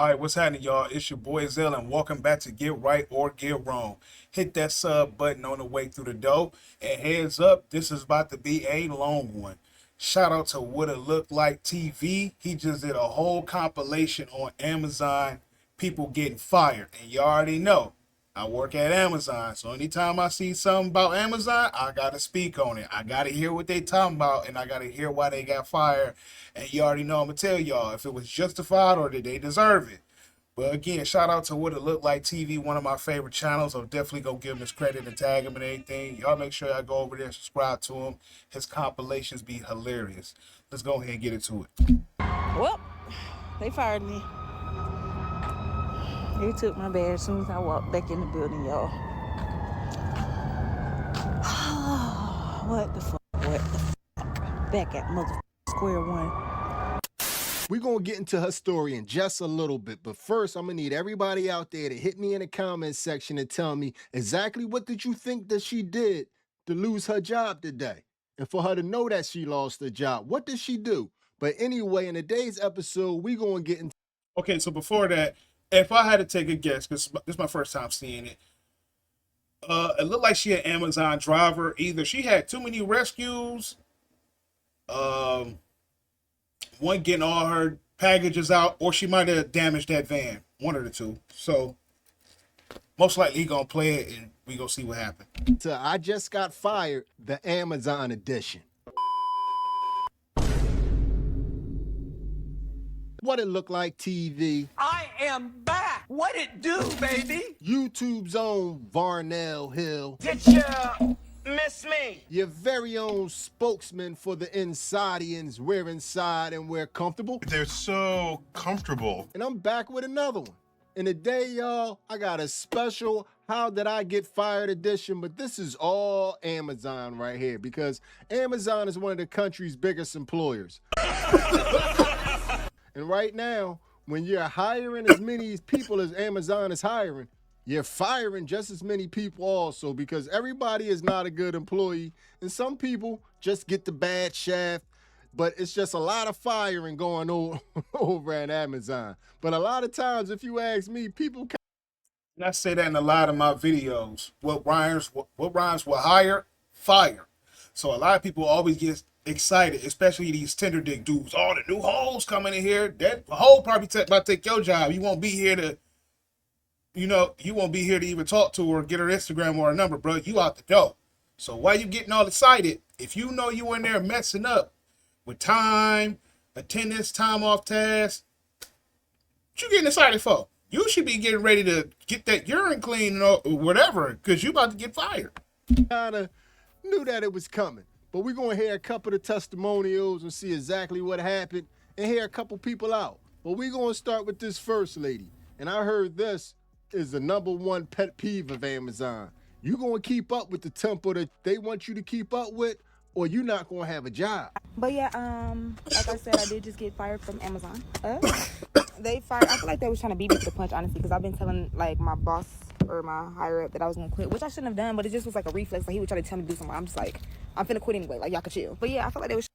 All right, what's happening, y'all? It's your boy Zell, and welcome back to Get Right or Get Wrong. Hit that sub button on the way through the door, and heads up, this is about to be a long one. Shout out to What It Look Like TV. He just did a whole compilation on Amazon, people getting fired, and you already know. I work at Amazon, so anytime I see something about Amazon, I gotta speak on it. I gotta hear what they talking about, and I gotta hear why they got fired. And you already know I'm gonna tell y'all if it was justified or did they deserve it. But again, shout out to What It Look Like TV, one of my favorite channels. I'll definitely go give him his credit and tag him and everything. Y'all make sure y'all go over there and subscribe to him. His compilations be hilarious. Let's go ahead and get into it. Well, they fired me. They took my badge as soon as I walked back in the building, y'all. What the fuck? What the fuck? Back at mother square one. We're going to get into her story in just a little bit, but first I'm going to need everybody out there to hit me in the comments section and tell me exactly what did you think that she did to lose her job today? And for her to know that she lost her job, what did she do? But anyway, in today's episode, we're going to get into... Okay, so before that, if I had to take a guess, because this is my first time seeing it, it looked like she an Amazon driver. Either she had too many rescues, one getting all her packages out, or she might have damaged that van. One of the two. So most likely he gonna play it, and we gonna see what happened. I Just Got Fired, the Amazon edition. What It Look Like TV. I am back. What it do, baby? YouTube's own Varnell Hill. Did you miss me? Your very own spokesman for the Insidians. We're inside and we're comfortable. They're so comfortable. And I'm back with another one. And today, y'all, I got a special How Did I Get Fired edition, but this is all Amazon right here because Amazon is one of the country's biggest employers. And right now, when you're hiring as many people as Amazon is hiring, you're firing just as many people also because everybody is not a good employee. And some people just get the bad shaft, but it's just a lot of firing going on over at Amazon. But a lot of times, if you ask me, people... And I say that in a lot of my videos. What rhymes with hire, fire. So a lot of people always get excited, especially these tender dick dudes. All the new hoes coming in here. That hoe probably about to take your job. You won't be here to, you won't be here to even talk to her or get her Instagram or her number, bro. You out the door. So why you getting all excited? If you know you in there messing up with time, attendance, time off task, what you getting excited for? You should be getting ready to get that urine clean or whatever, because you about to get fired. Kind of knew that it was coming. But we're going to hear a couple of testimonials and see exactly what happened and hear a couple people out. But we're going to start with this first lady. And I heard this is the #1 pet peeve of Amazon. You going to keep up with the tempo that they want you to keep up with, or you're not going to have a job. But yeah, like I said, I did just get fired from Amazon. They fired. I feel like they was trying to beat me to the punch, honestly, because I've been telling like my boss or my higher up that I was gonna quit, which I shouldn't have done, but it just was like a reflex. Like he would try to tell me to do something. I'm just like, I'm finna quit anyway. Like y'all could chill. But yeah, I feel like they was.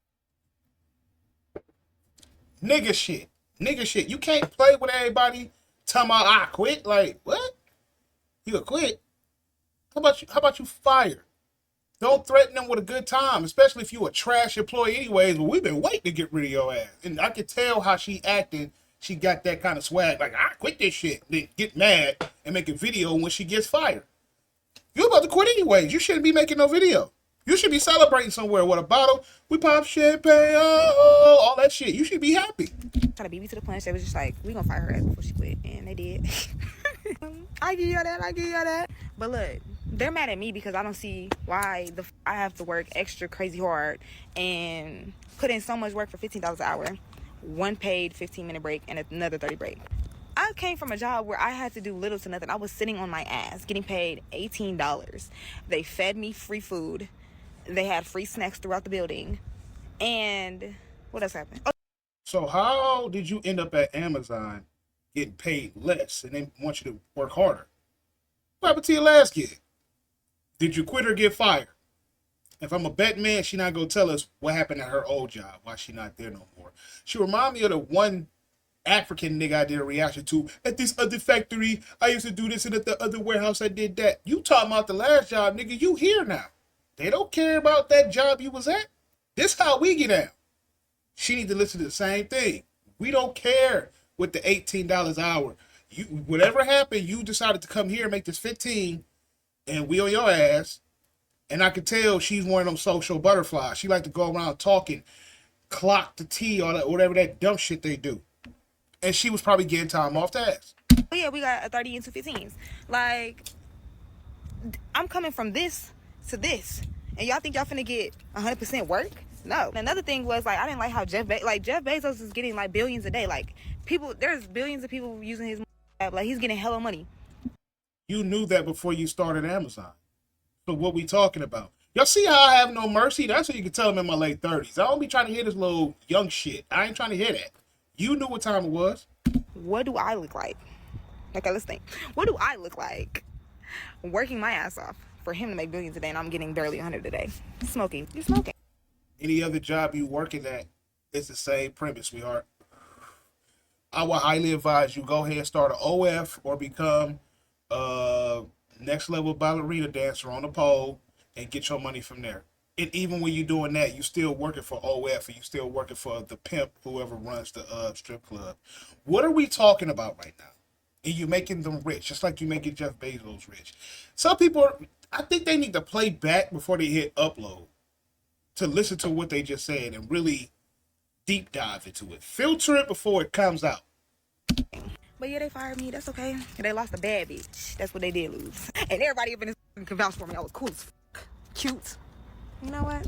Nigga shit. Nigga shit. You can't play with everybody talking about I quit. Like, what? You gonna quit? How about you fire? Don't threaten them with a good time, especially if you a trash employee anyways. But we've been waiting to get rid of your ass. And I could tell how she acted. She got that kind of swag, like, I quit this shit. Then get mad and make a video when she gets fired. You about to quit anyways. You shouldn't be making no video. You should be celebrating somewhere with a bottle. We pop champagne, all that shit. You should be happy. Trying to beat me to the punch. They was just like, we gonna fire her ass before she quit. And they did. I give y'all that. But look, they're mad at me because I don't see why I have to work extra crazy hard and put in so much work for $15 an hour. One paid 15-minute break and another 30 break. I came from a job where I had to do little to nothing. I was sitting on my ass getting paid $18. They fed me free food. They had free snacks throughout the building. And what else happened? Oh. So how did you end up at Amazon getting paid less and they want you to work harder? What happened to your last gig? Did you quit or get fired? If I'm a bet man, she not gonna tell us what happened at her old job, why she not there no more. She remind me of the one African nigga I did a reaction to. At this other factory, I used to do this, and at the other warehouse, I did that. You talking about the last job, nigga. You here now. They don't care about that job you was at. This how we get out. She need to listen to the same thing. We don't care with the $18 an hour. You, whatever happened, you decided to come here and make this 15, and we on your ass. And I could tell she's one of them social butterflies. She like to go around talking, clock the T, or whatever that dumb shit they do. And she was probably getting time off the ass. Oh yeah, we got a 30 and 215s. Like, I'm coming from this to this, and y'all think y'all finna get 100% work? No. Another thing was, like, I didn't like how Jeff Bezos is getting like billions a day. Like, there's billions of people using his app. Like, he's getting hella money. You knew that before you started Amazon. So what we talking about? Y'all see how I have no mercy? That's what you can tell them in my late 30s. I don't be trying to hear this little young shit. I ain't trying to hear that. You knew what time it was. What do I look like? Okay, let's think. What do I look like? Working my ass off for him to make billions a day, and I'm getting barely 100 a day. Smoking. You're smoking. Any other job you working at, it's the same premise, sweetheart. I would highly advise you go ahead and start an OF or become next level ballerina dancer on the pole and get your money from there. And even when you're doing that, you still working for OF, and you still working for the pimp, whoever runs the strip club. What are we talking about right now? And you making them rich, just like you making Jeff Bezos rich. Some people, I think they need to play back before they hit upload to listen to what they just said and really deep dive into it. Filter it before it comes out. But yeah, they fired me. That's okay. They lost a bad bitch. That's what they did lose. And everybody up in this can vouch for me. I was cool as fuck. Cute. You know what?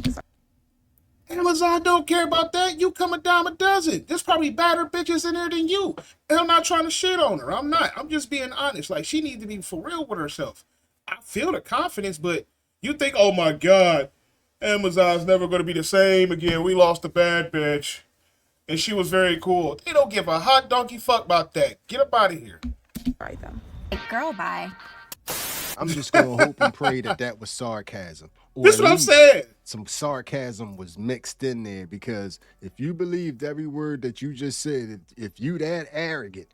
Amazon don't care about that. You come a dime a dozen. There's probably badder bitches in there than you. And I'm not trying to shit on her. I'm not. I'm just being honest. Like, she needs to be for real with herself. I feel the confidence, but you think, oh my God, Amazon's never going to be the same again. We lost a bad bitch. And she was very cool. They don't give a hot donkey fuck about that. Get up out of here. All right, though. Girl, bye. I'm just gonna hope and pray that was sarcasm. Or This at what I'm least saying. some sarcasm was mixed in there, because if you believed every word that you just said, if you that arrogant,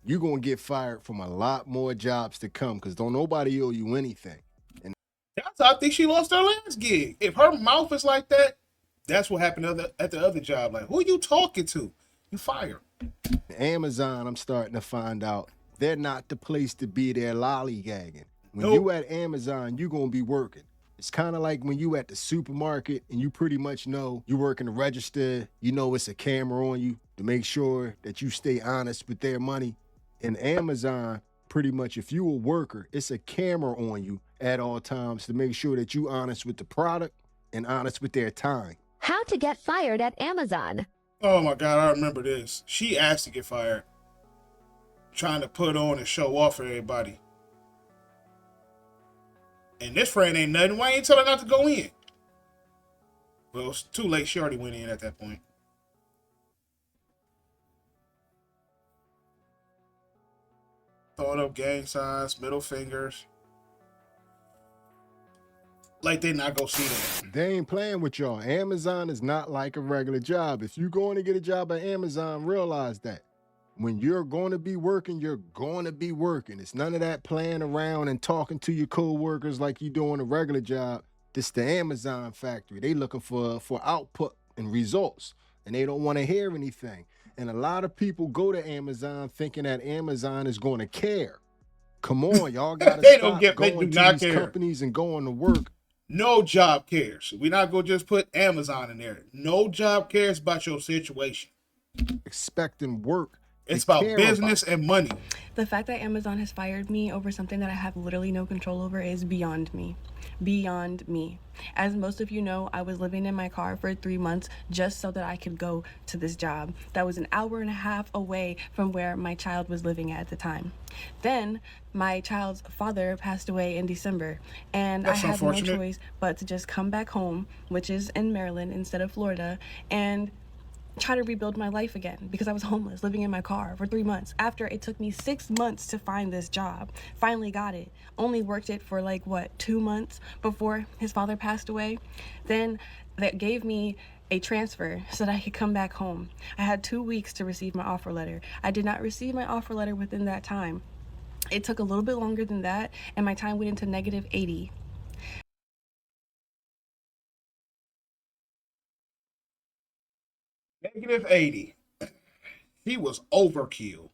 you're gonna get fired from a lot more jobs to come, because don't nobody owe you anything. And That's how I think she lost her last gig. If her mouth is like that, that's what happened at the other job. Like, who are you talking to? You fired. Amazon, I'm starting to find out, they're not the place to be there lollygagging. When Nope. you at Amazon, you're gonna be working. It's kind of like when you at the supermarket and you pretty much know you working the register, you know it's a camera on you to make sure that you stay honest with their money. In Amazon, pretty much if you a worker, it's a camera on you at all times to make sure that you honest with the product and honest with their time. How to get fired at Amazon. Oh my God, I remember this. She asked to get fired. Trying to put on and show off for everybody. And this friend ain't nothing. Why ain't tell her not to go in? Well, it's too late. She already went in at that point. Throwing up gang signs, middle fingers. Like they not gonna see that. They ain't playing with y'all. Amazon is not like a regular job. If you're going to get a job at Amazon, realize that. When you're going to be working, you're going to be working. It's none of that playing around and talking to your co-workers like you do on a regular job. This the Amazon factory. They looking for output and results, and they don't want to hear anything. And a lot of people go to Amazon thinking that Amazon is going to care. Come on, y'all got to They stop don't they going do to not these care. companies and going to work No job cares. We're not gonna just put Amazon in there. No job cares about your situation. expecting work. It's to about care business and money. The fact that Amazon has fired me over something that I have literally no control over is beyond me. Beyond me. As most of you know, I was living in my car for 3 months just so that I could go to this job that was an hour and a half away from where my child was living at the time. Then my child's father passed away in December, and That's I had no unfortunate. choice but to just come back home, which is in Maryland instead of Florida, and try to rebuild my life again because I was homeless, living in my car for 3 months. After it took me 6 months to find this job, finally got it. Only worked it for 2 months before his father passed away. Then that gave me a transfer so that I could come back home. I had 2 weeks to receive my offer letter. I did not receive my offer letter within that time. It took a little bit longer than that, and my time went into negative 80. Negative 80. He was overkill.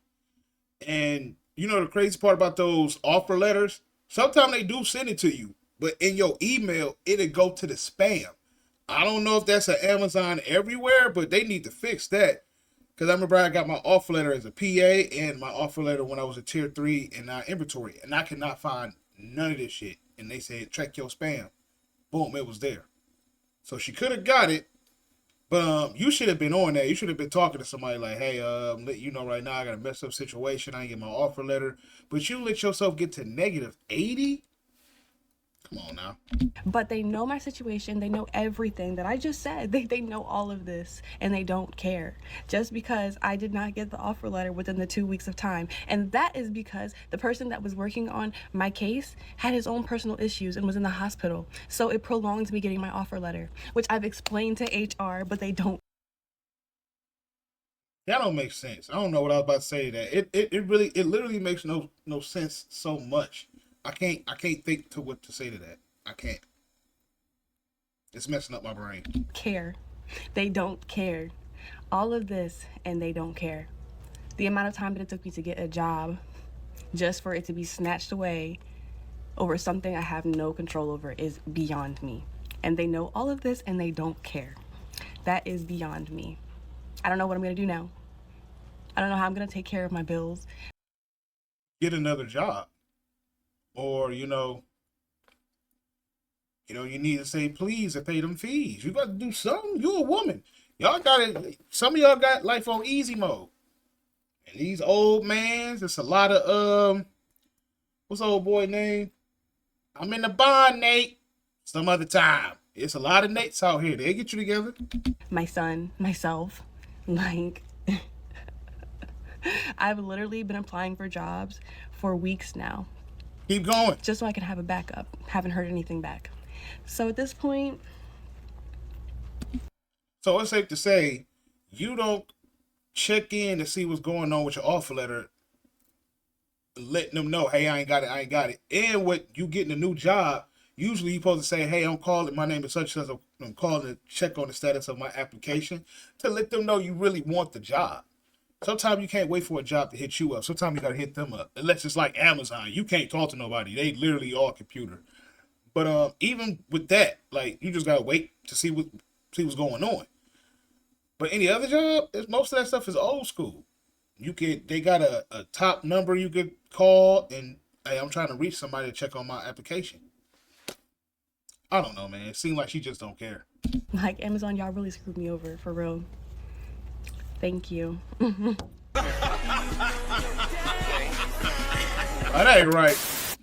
And you know the crazy part about those offer letters? Sometimes they do send it to you, but in your email, it'll go to the spam. I don't know if that's an Amazon everywhere, but they need to fix that. Because I remember I got my offer letter as a PA and my offer letter when I was a tier 3 in inventory. And I could not find none of this shit. And they said, check your spam. Boom, it was there. So she could have got it. But you should have been on that. You should have been talking to somebody like, hey, let you know right now I got a messed up situation. I didn't get my offer letter. But you let yourself get to negative 80? Come on now. But they know my situation. They know everything that I just said. They know all of this, and they don't care. Just because I did not get the offer letter within the 2 weeks of time. And that is because the person that was working on my case had his own personal issues and was in the hospital. So it prolonged me getting my offer letter, which I've explained to HR, but they don't. That don't make sense. I don't know what I was about to say to that. It literally makes no sense so much. I can't think to what to say to that. I can't. It's messing up my brain. Care. They don't care. All of this, and they don't care. The amount of time that it took me to get a job just for it to be snatched away over something I have no control over is beyond me. And they know all of this, and they don't care. That is beyond me. I don't know what I'm going to do now. I don't know how I'm going to take care of my bills. Get another job. Or, you need to say please and pay them fees. You got to do something. You're a woman. Y'all got it. Some of y'all got life on easy mode. And these old mans, it's a lot of, what's the old boy name? I'm in the bond, Nate. Some other time. It's a lot of Nates out here. They get you together. My son, myself, like, I've literally been applying for jobs for weeks now. Keep going. Just so I can have a backup. Haven't heard anything back. So at this point. So it's safe to say you don't check in to see what's going on with your offer letter, letting them know, hey, I ain't got it. And what you getting a new job, usually you're supposed to say, hey, I'm calling, my name is such and such, I'm calling to check on the status of my application, to let them know you really want the job. Sometimes you can't wait for a job to hit you up. Sometimes you got to hit them up. Unless it's like Amazon. You can't talk to nobody. They literally all computer. But even with that, like, you just got to wait to see what's going on. But any other job, most of that stuff is old school. They got a top number you could call and, hey, I'm trying to reach somebody to check on my application. I don't know, man. It seems like she just don't care. Like, Amazon, y'all really screwed me over, for real. Thank you. That ain't right.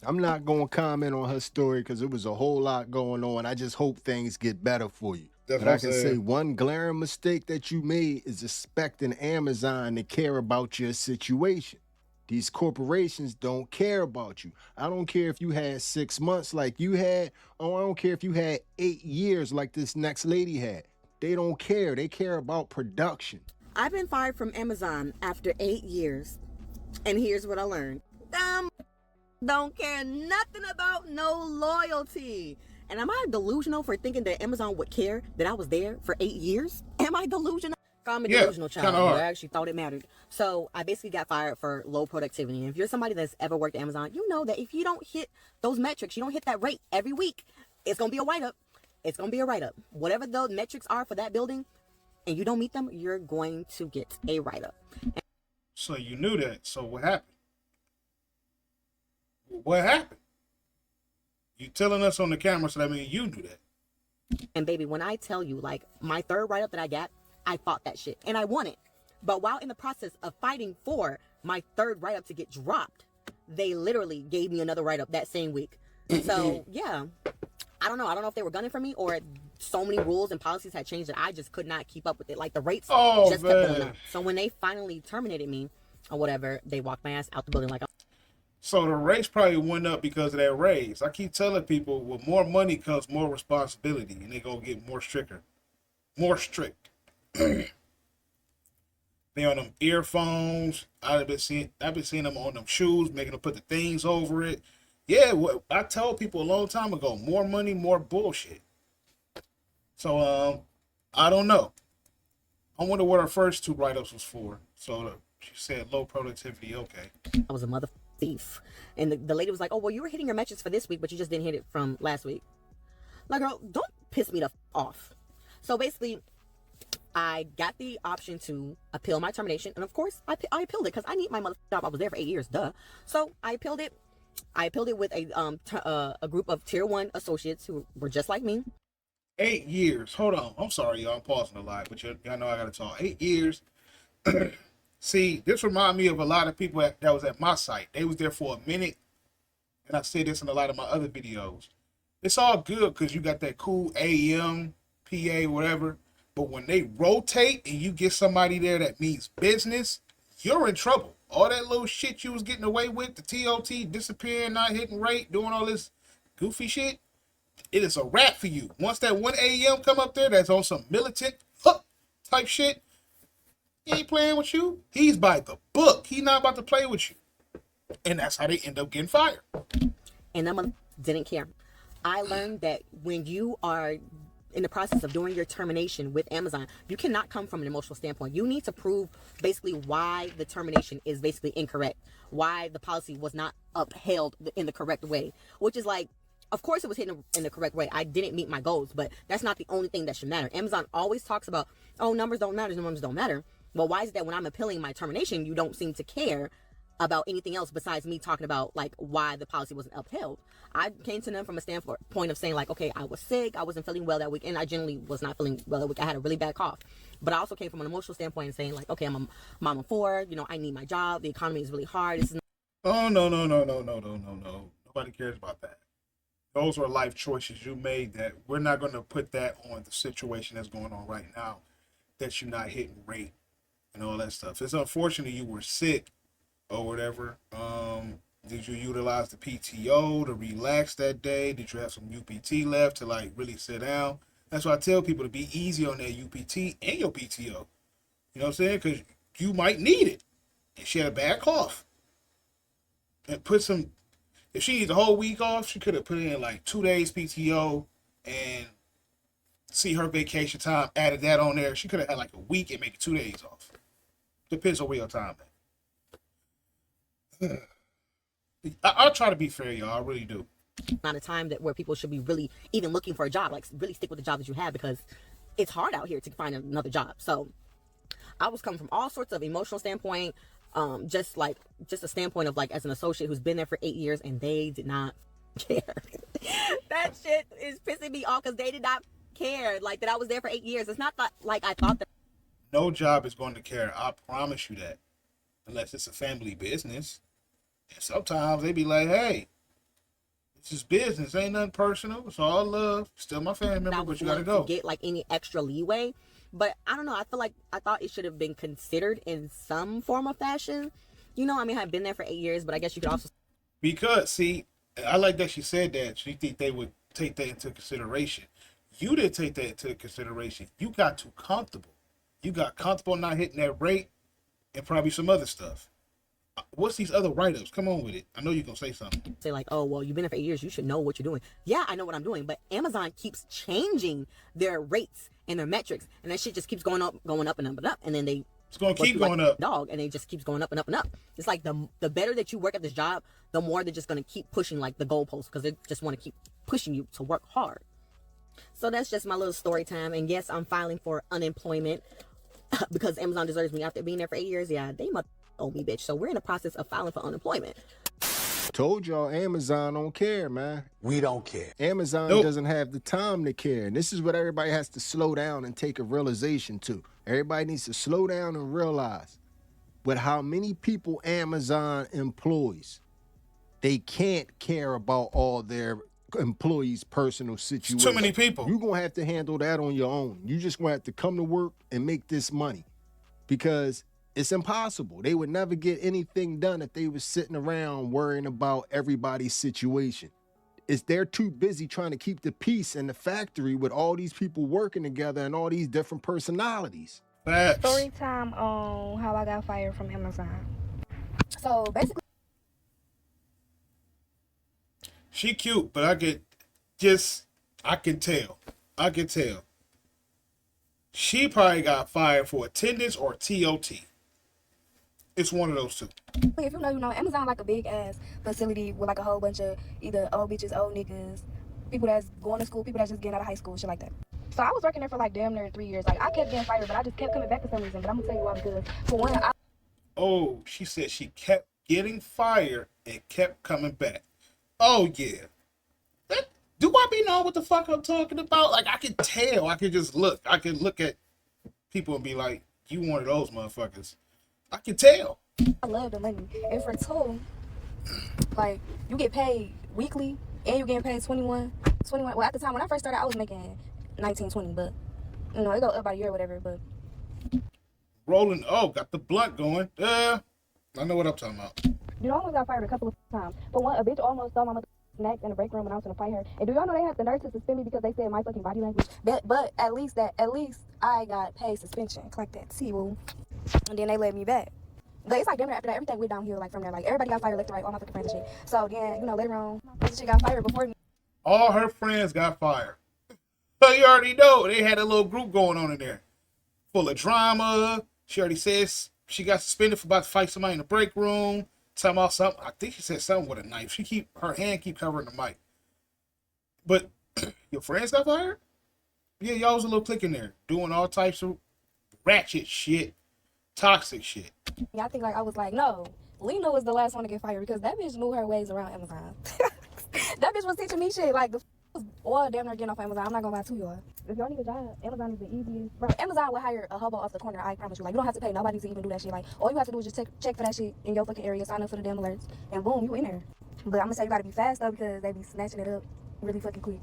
I'm not going to comment on her story because it was a whole lot going on. I just hope things get better for you. That's But what I I'm can saying. say one glaring mistake that you made is expecting Amazon to care about your situation. These corporations don't care about you. I don't care if you had 6 months like you had, or I don't care if you had 8 years like this next lady had. They don't care. They care about production. I've been fired from Amazon after 8 years. And here's what I learned. Don't care nothing about no loyalty. And am I delusional for thinking that Amazon would care that I was there for 8 years? Am I delusional? I'm a delusional child. kinda hard. I actually thought it mattered. So I basically got fired for low productivity. And if you're somebody that's ever worked at Amazon, you know that if you don't hit those metrics, you don't hit that rate every week, it's going to be a write-up. It's going to be a write-up. Whatever those metrics are for that building, and you don't meet them, you're going to get a write-up. So you knew that. So what happened? What happened? You telling us on the camera, so that means you knew that. And baby, when I tell you, like, my third write-up that I got, I fought that shit. And I won it. But while in the process of fighting for my third write-up to get dropped, they literally gave me another write-up that same week. So, yeah. I don't know. I don't know if they were gunning for me or so many rules and policies had changed that I just could not keep up with it. Like, the rates just kept going up. So when they finally terminated me or whatever, they walked my ass out the building like, So the rates probably went up because of that raise. I keep telling people with more money comes more responsibility, and they're going to get more stricter. more strict. They on them earphones. I've been seeing them on them shoes, making them put the things over it. Yeah, what I told people a long time ago, more money, more bullshit. So I don't know. I wonder what our first two write-ups was for. So she said low productivity, okay. I was a mother thief. And the lady was like, oh, well, you were hitting your metrics for this week, but you just didn't hit it from last week. Like, girl, don't piss me the off. So basically, I got the option to appeal my termination. And of course, I appealed it because I need my mother job. I was there for 8 years, duh. So I appealed it. I appealed it with a group of tier 1 associates who were just like me. 8 years. Hold on. I'm sorry, y'all. I'm pausing a lot, but y'all know I got to talk. 8 years. See, this remind me of a lot of people that was at my site. They was there for a minute. And I say this in a lot of my other videos. It's all good because you got that cool AM, PA, whatever. But when they rotate and you get somebody there that means business, you're in trouble. All that little shit you was getting away with, the TOT, disappearing, not hitting rate, doing all this goofy shit, it is a wrap for you. Once that 1 AM come up there that's on some militant type shit, he ain't playing with you. He's by the book. He not about to play with you. And that's how they end up getting fired. And I didn't care. I learned that when you are in the process of doing your termination with Amazon, you cannot come from an emotional standpoint. You need to prove basically why the termination is basically incorrect, why the policy was not upheld in the correct way, which is like, of course it was hidden in the correct way. I didn't meet my goals, but that's not the only thing that should matter. Amazon always talks about, oh, numbers don't matter, numbers don't matter. Well, why is it that when I'm appealing my termination, you don't seem to care about anything else besides me talking about like why the policy wasn't upheld? I came to them from a standpoint of saying like, okay, I was sick, I wasn't feeling well that week, and I generally was not feeling well that week. I had a really bad cough. But I also came from an emotional standpoint and saying like, okay, I'm a mom of 4, I need my job, the economy is really hard. This is Oh, no. Nobody cares about that. Those were life choices you made that we're not going to put that on the situation that's going on right now, that you're not hitting rate and all that stuff. It's unfortunate you were sick or whatever. Did you utilize the PTO to relax that day? Did you have some UPT left to like really sit down? That's why I tell people to be easy on that UPT and your PTO. You know what I'm saying? Because you might need it. And she had a bad cough. And if she needs a whole week off, she could have put in like 2 days PTO and see her vacation time, added that on there. She could have had like a week and maybe 2 days off. Depends on where your time is. I'll try to be fair, y'all. I really do. not a time that where people should be really even looking for a job. Like, really stick with the job that you have, because it's hard out here to find another job. So I was coming from all sorts of emotional standpoint, just a standpoint of like as an associate who's been there for 8 years, and they did not care. That shit is pissing me off because they did not care like that I was there for 8 years. It's not that like I thought that. No job is going to care. I promise you that, unless it's a family business. And sometimes they be like, "Hey, it's just business. Ain't nothing personal. It's all love. Still my family member, but you gotta go." Get like any extra leeway, but I don't know. I feel like I thought it should have been considered in some form of fashion. You know, I mean, I've been there for 8 years, but I guess you could also. Because see, I like that she said that. She think they would take that into consideration. You didn't take that into consideration. You got too comfortable. You got comfortable not hitting that rate, and probably some other stuff. What's these other write-ups? Come on with it. I know you're gonna say something. Say like, oh well, you've been there for 8 years, you should know what you're doing. Yeah, I know what I'm doing, but Amazon keeps changing their rates and their metrics, and that shit just keeps going up and up and up, and then it's gonna keep going up, dog, and it just keeps going up and up and up. It's like the better that you work at this job, the more they're just gonna keep pushing like the goalposts, because they just want to keep pushing you to work hard. So that's just my little story time. And yes, I'm filing for unemployment because Amazon deserves me after being there for 8 years. Yeah, they must owe me, bitch. So we're in the process of filing for unemployment. Told y'all Amazon don't care, man. We don't care. Amazon doesn't have the time to care. And this is what everybody has to slow down and take a realization to. Everybody needs to slow down and realize with how many people Amazon employs, they can't care about all their employees' personal situations. Too many people. You're going to have to handle that on your own. You just going to have to come to work and make this money, because it's impossible. They would never get anything done if they was sitting around worrying about everybody's situation. is they're too busy trying to keep the peace in the factory with all these people working together and all these different personalities. Facts. Story time on how I got fired from Amazon. So basically, She cute, but I can tell. I can tell. She probably got fired for attendance or TOT. It's one of those two. if you know, Amazon like a big ass facility with like a whole bunch of either old bitches, old niggas, people that's going to school, people that's just getting out of high school, shit like that. So I was working there for like damn near 3 years. Like I kept getting fired, but I just kept coming back for some reason. But I'm gonna tell you why, because for one, Oh, she said she kept getting fired and kept coming back. Oh yeah. Do I be knowing what the fuck I'm talking about? Like I can tell. I can just look. I can look at people and be like, you one of those motherfuckers. I can tell. I love the money. And for two, like you get paid weekly and you getting paid 21. Well, at the time when I first started, I was making 19, 20, but you know, it go up by a year or whatever, but Rolling. Oh, got the blunt going. I know what I'm talking about. you know, I almost got fired a couple of times. For one, a bitch almost stole my mother snacks in the break room when I was gonna fight her. And do y'all know they had the nerve to suspend me because they said my fucking body language? But at least I got paid suspension. Like that. See, well. And then they let me back. But it's like damn near after that, everything went downhill like from there. Like everybody got fired left and right, all my fucking friends and shit. So then, you know, later on, this shit got fired before me. All her friends got fired. So you already know they had a little group going on in there. Full of drama. She already says she got suspended for about to fight somebody in the break room. Talking about something. I think she said something with a knife. Her hand keep covering the mic. But your friends got fired? Yeah, y'all was a little clique in there. Doing all types of ratchet shit. Toxic shit. Yeah, I think like I was like, no, Lena was the last one to get fired because that bitch knew her ways around Amazon. That bitch was teaching me shit. Like the was all damn near getting off Amazon. I'm not gonna lie to y'all. If y'all need a job, Amazon is the easiest. Bro, Amazon will hire a hobo off the corner. I promise you. Like you don't have to pay nobody to even do that shit. Like all you have to do is just check for that shit in your fucking area, sign up for the damn alerts, and boom, you in there. But I'm gonna say you gotta be fast though because they be snatching it up really fucking quick.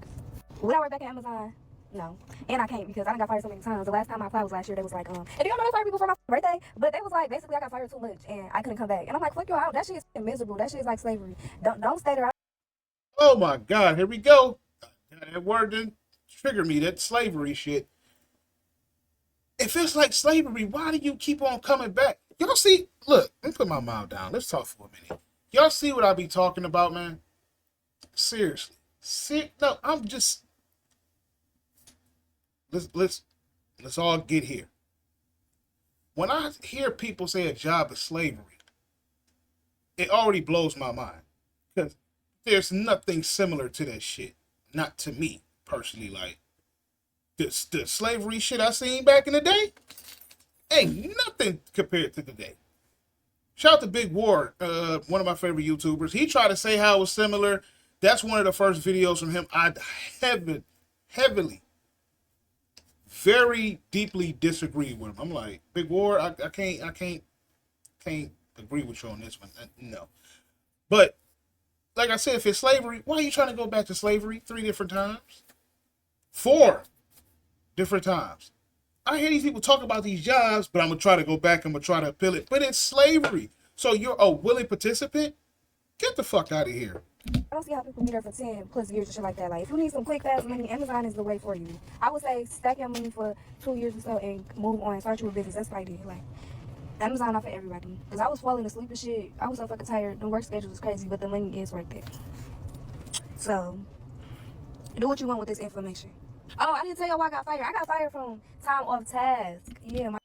Would I work back at Amazon? No. And I can't because I done got fired so many times. The last time I applied was last year. They was like, and do y'all know they fired people for my birthday? But they was like, basically I got fired too much and I couldn't come back. And I'm like, fuck y'all out. That shit is miserable. That shit is like slavery. Don't stay there. Oh my God, here we go. That word didn't trigger me, that slavery shit. If it's like slavery, why do you keep on coming back? Y'all see, look, let me put my mouth down. Let's talk for a minute. Y'all see what I be talking about, man? Seriously. No, I'm just... Let's all get here. When I hear people say a job is slavery, it already blows my mind. Because there's nothing similar to that shit. Not to me, personally. Like, the slavery shit I seen back in the day ain't nothing compared to today. Shout out to Big Ward, one of my favorite YouTubers. He tried to say how it was similar. That's one of the first videos from him. I heavily, very deeply disagree with him. I'm like, Big Ward, I can't agree with you on this one. No. But like I said, if it's slavery, why are you trying to go back to slavery 3 different times? 4 different times. I hear these people talk about these jobs, but I'm going to try to go back. I'm going to try to appeal it. But it's slavery. So you're a willing participant? Get the fuck out of here. I don't see how people be there for 10 plus years and shit like that. Like, if you need some quick, fast money, Amazon is the way for you. I would say stack your money for 2 years or so and move on. Start you a business. That's what I did. Like, Amazon not for everybody. Because I was falling asleep and shit. I was so fucking tired. The work schedule was crazy, but the money is worth it. So, do what you want with this information. Oh, I didn't tell y'all why I got fired. I got fired from time off task. Yeah, my...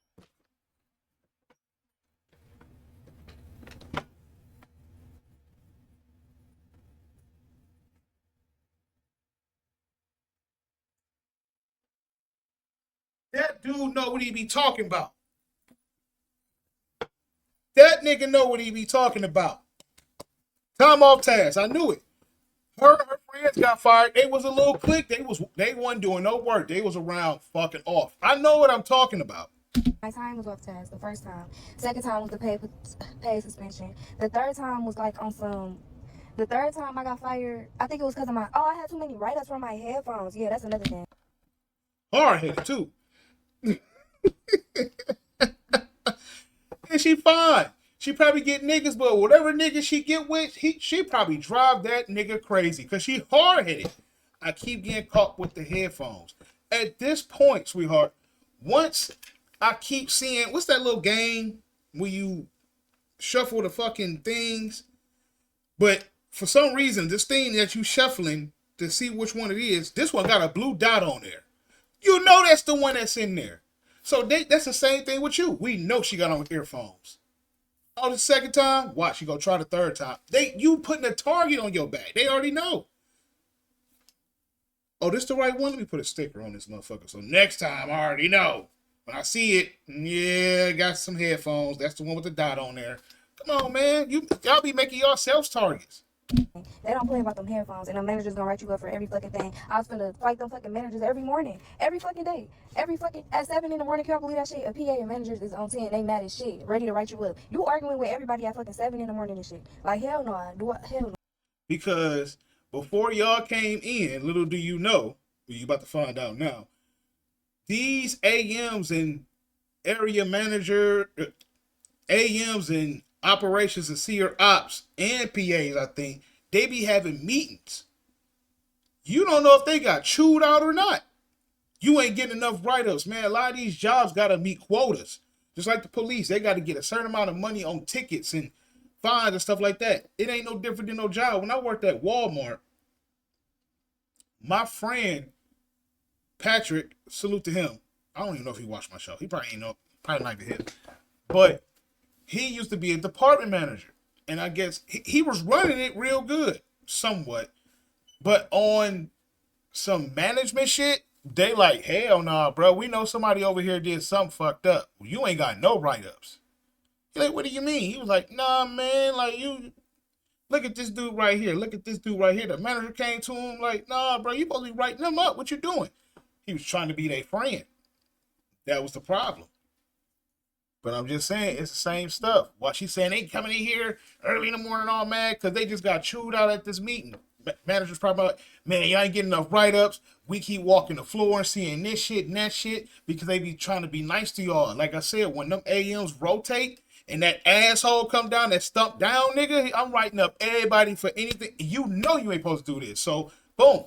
That dude know what he be talking about. That nigga know what he be talking about. Time off task. I knew it. Her friends got fired. They was a little clique. They wasn't doing no work. They was around fucking off. I know what I'm talking about. My time was off task the first time. Second time was the pay suspension. The third time was like on some... The third time I got fired, I think it was because of I had too many write-ups from my headphones. Yeah, that's another thing. Hard-headed, too. And she fine. She probably get niggas, but whatever nigga she get with, she probably drive that nigga crazy because she hard-headed. I keep getting caught with the headphones. At this point, sweetheart, once I keep seeing, what's that little game where you shuffle the fucking things? But for some reason, this thing that you shuffling to see which one it is, this one got a blue dot on there. You know that's the one that's in there. So that's the same thing with you. We know she got on earphones. Oh, the second time, watch, she gonna try the third time. You putting a target on your back. They already know. Oh, this the right one? Let me put a sticker on this motherfucker. So next time, I already know. When I see it, yeah, got some headphones. That's the one with the dot on there. Come on, man. Y'all be making yourselves targets. They don't play about them headphones, and the manager's gonna write you up for every fucking thing. I was finna fight them fucking managers every morning, every fucking day, at 7 in the morning. Can you believe that shit? A PA and managers is on 10, they mad as shit, ready to write you up. You arguing with everybody at fucking 7 in the morning and shit. Like hell no, hell no. Because before y'all came in, little do you know, you about to find out now. These AMs and area manager, AMs and operations and senior ops and PAs, I think, they be having meetings. You don't know if they got chewed out or not. You ain't getting enough write-ups, man. A lot of these jobs got to meet quotas. Just like the police, they got to get a certain amount of money on tickets and fines and stuff like that. It ain't no different than no job. When I worked at Walmart, my friend Patrick, salute to him. I don't even know if he watched my show. He probably ain't know, probably not to him. But he used to be a department manager. And I guess he was running it real good, somewhat. But on some management shit, they like, hell nah, bro. We know somebody over here did something fucked up. You ain't got no write-ups. He's like, what do you mean? He was like, nah, man. Like, you look at this dude right here. Look at this dude right here. The manager came to him like, nah, bro, you supposed to be writing them up. What you doing? He was trying to be their friend. That was the problem. But I'm just saying, it's the same stuff. While she's saying they coming in here early in the morning all mad because they just got chewed out at this meeting. Manager's probably like, man, y'all ain't getting enough write-ups. We keep walking the floor and seeing this shit and that shit because they be trying to be nice to y'all. Like I said, when them AMs rotate and that asshole come down, that stump down nigga, I'm writing up everybody for anything. You know you ain't supposed to do this. So, boom.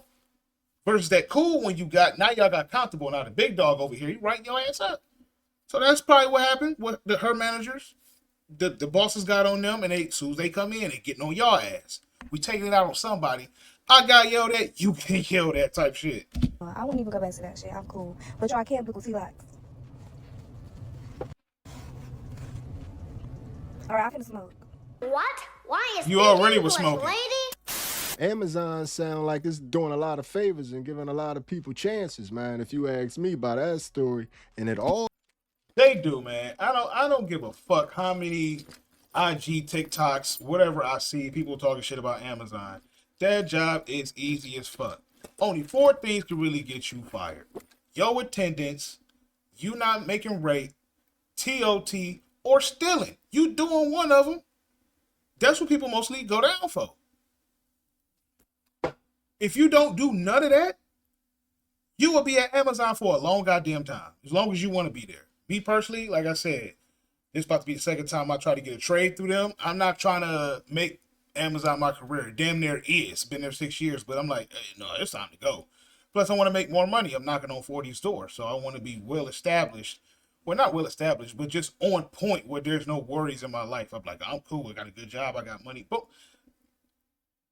Versus that cool when you got, now y'all got comfortable. Now the big dog over here, he writing your ass up. So that's probably what happened with her managers. The bosses got on them, and as soon as they come in, they getting on y'all ass. We taking it out on somebody. I got yelled at, you can yell that type shit. I wouldn't even go back to that shit. I'm cool. But y'all can't pickle T-Locks. Alright, I'm finna smoke. What? Why is You already was smoking. Amazon sound like it's doing a lot of favors and giving a lot of people chances, man. If you ask me by that story, and it all They do, man. I don't give a fuck how many IG, TikToks, whatever I see people talking shit about Amazon. That job is easy as fuck. Only 4 things can really get you fired: your attendance, you not making rate, TOT, or stealing. You doing one of them. That's what people mostly go down for. If you don't do none of that, you will be at Amazon for a long goddamn time. As long as you want to be there. Me personally, like I said, this about to be the second time I try to get a trade through them. I'm not trying to make Amazon my career. Damn near is. Been there 6 years, but I'm like, hey, no, it's time to go. Plus, I want to make more money. I'm knocking on 40's door, so I want to be well established. Well, not well established, but just on point where there's no worries in my life. I'm like, I'm cool. I got a good job. I got money. But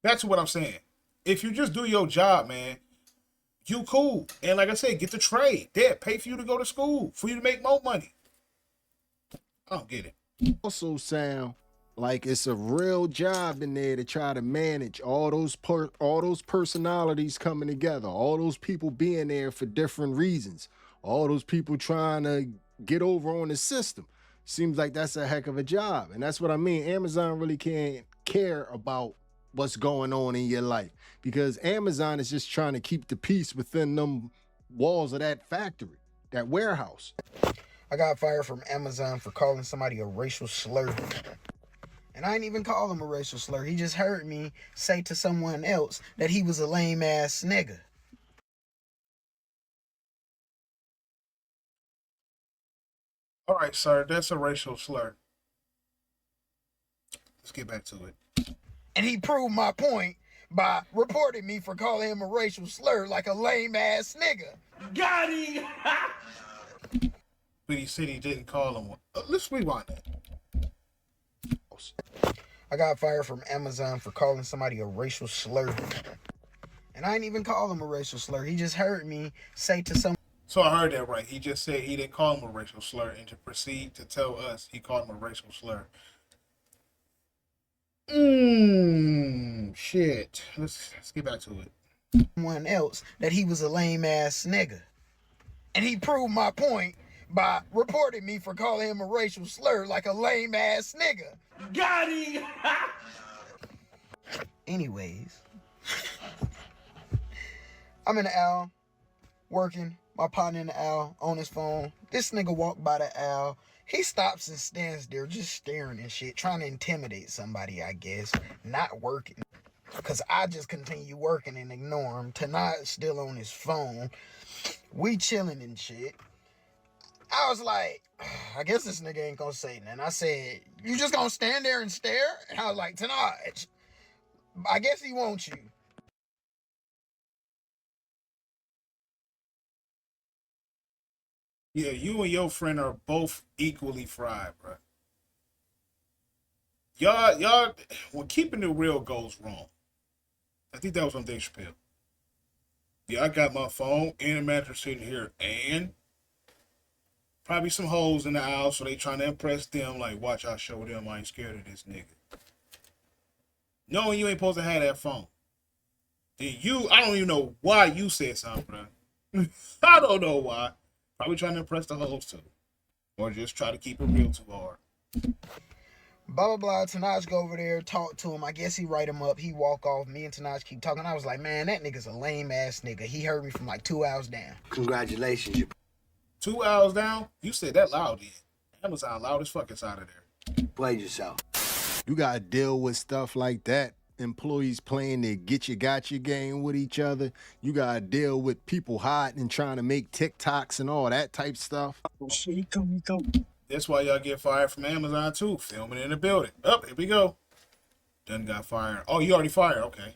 that's what I'm saying. If you just do your job, man, you cool. And like I said, get the trade. Dad, pay for you to go to school, for you to make more money. I don't get it. also sound like it's a real job in there to try to manage all those personalities coming together, all those people being there for different reasons, all those people trying to get over on the system. Seems like that's a heck of a job. And that's what I mean. Amazon really can't care about what's going on in your life because Amazon is just trying to keep the peace within them walls of that factory, that warehouse. I got fired from Amazon for calling somebody a racial slur. And I didn't even call him a racial slur. He just heard me say to someone else that he was a lame ass nigga. All right, sir, that's a racial slur. Let's get back to it. And he proved my point by reporting me for calling him a racial slur like a lame ass nigga. Got him! But he said he didn't call him one. Let's rewind that. I got fired from Amazon for calling somebody a racial slur. And I didn't even call him a racial slur. He just heard me say to someone. So I heard that right. He just said he didn't call him a racial slur and to proceed to tell us he called him a racial slur. Shit. Let's get back to it. Someone else that he was a lame ass nigga. And he proved my point by reporting me for calling him a racial slur like a lame ass nigga. Got him! Anyways, I'm in the L, working. My partner in the L on his phone. This nigga walked by the L. He stops and stands there just staring and shit, trying to intimidate somebody, I guess. Not working. Because I just continue working and ignore him. Tanaj still on his phone. We chilling and shit. I was like, I guess this nigga ain't gonna say nothing. I said, you just gonna stand there and stare? And I was like, Tanaj, I guess he wants you. Yeah, you and your friend are both equally fried, bro. Y'all, when keeping it real goes wrong. I think that was on Dave Chappelle. Yeah, I got my phone and a mattress sitting here, and probably some hoes in the aisle, so they trying to impress them. Like, watch, I show them I ain't scared of this nigga. Knowing you ain't supposed to have that phone. Then I don't even know why you said something, bro. I don't know why. Probably trying to impress the hoes too. Or just try to keep it real too hard. Blah, blah, blah. Tanaj go over there, talk to him. I guess he write him up. He walk off. Me and Tanaj keep talking. I was like, man, that nigga's a lame ass nigga. He heard me from like 2 hours down. Congratulations. 2 hours down? You said that loud, then. Amazon loud as fuck inside of there. Played yourself. You gotta deal with stuff like that. Employees playing their get you got you game with each other. You gotta deal with people hiding and trying to make TikToks and all that type stuff. Oh shit, he come. That's why y'all get fired from Amazon too. Filming in the building. Up, here we go. Done got fired. Oh, you already fired? Okay.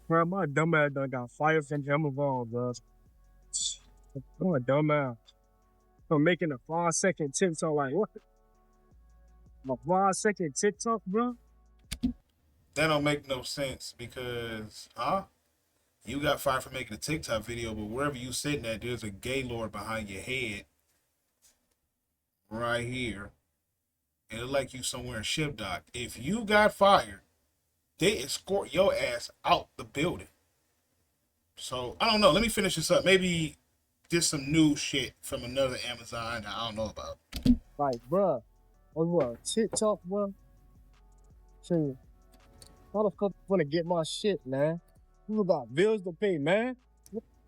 Bro, my dumb ass done got fired from Amazon, bro. I'm a dumb ass. I'm making a 5-second TikTok. Like, what? A 5-second TikTok, bro? That don't make no sense because, you got fired for making a TikTok video, but wherever you sitting at, there's a gay lord behind your head. Right here. And it look like you somewhere in Ship Dock. If you got fired, they escort your ass out the building. So, I don't know. Let me finish this up. Maybe there's some new shit from another Amazon that I don't know about. Like, bro, on what? TikTok, bro? Shit. How the fuck wanna get my shit, man? You got bills to pay, man.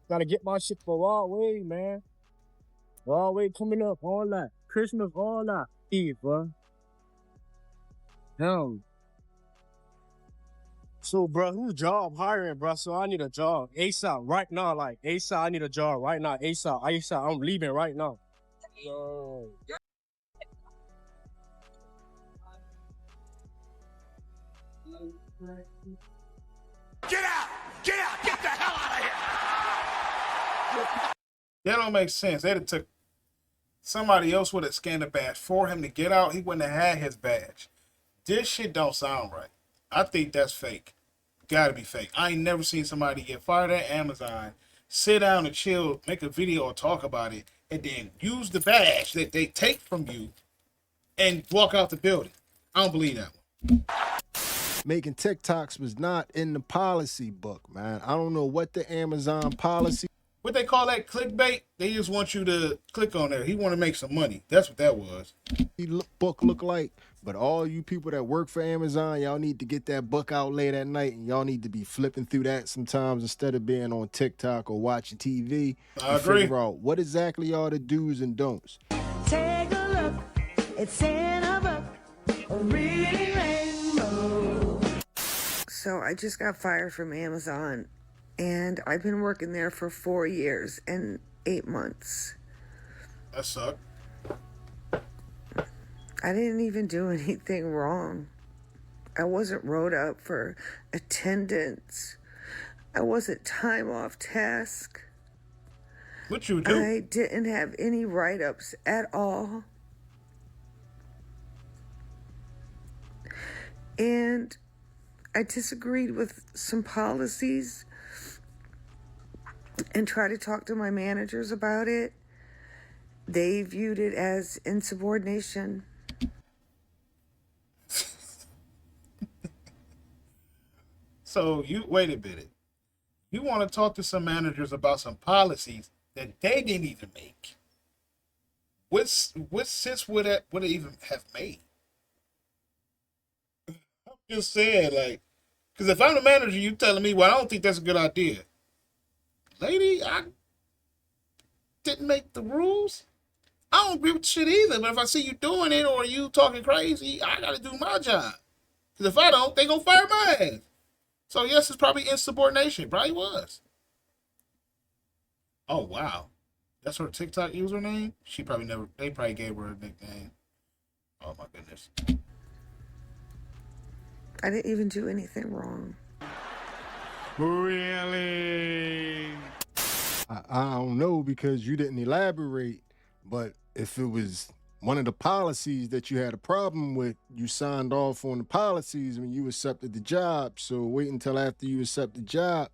Gotta get my shit for all way, man. All way coming up, all that. Christmas, all that. Eve, bro. Damn. So, bro, who's job hiring, bro? So I need a job ASAP right now. Like, ASAP, I need a job right now. ASAP, I'm leaving right now. Yo. Get out! Get out! Get the hell out of here! That don't make sense. They'd have took somebody else would have scanned the badge for him to get out. He wouldn't have had his badge. This shit don't sound right. I think that's fake. Gotta be fake. I ain't never seen somebody get fired at Amazon, sit down and chill, make a video or talk about it, and then use the badge that they take from you and walk out the building. I don't believe that one. Making TikToks was not in the policy book, man. I don't know what the Amazon policy. What they call that, clickbait? They just want you to click on there. He want to make some money. That's what that was. Book look like. But all you people that work for Amazon, y'all need to get that book out late at night, and y'all need to be flipping through that sometimes instead of being on TikTok or watching TV. I agree. Figure out what exactly are the do's and don'ts. Take a look. It's in a book. A reading rainbow. So I just got fired from Amazon, and I've been working there for 4 years and 8 months. That sucked. I didn't even do anything wrong. I wasn't wrote up for attendance. I wasn't time off task. What you do? I didn't have any write-ups at all. And I disagreed with some policies and tried to talk to my managers about it. They viewed it as insubordination. So you wait a minute. You want to talk to some managers about some policies that they didn't even make? What sense would it even have made? I'm just saying, like, because if I'm the manager, you telling me, well, I don't think that's a good idea. Lady, I didn't make the rules. I don't agree with the shit either, but if I see you doing it or you talking crazy, I got to do my job. Because if I don't, they going to fire my ass. So, yes, it's probably insubordination. Probably was. Oh, wow. That's her TikTok username? They probably gave her a nickname. Oh, my goodness. I didn't even do anything wrong. Really? I don't know because you didn't elaborate, but if it was one of the policies that you had a problem with, you signed off on the policies when you accepted the job. So wait until after you accept the job.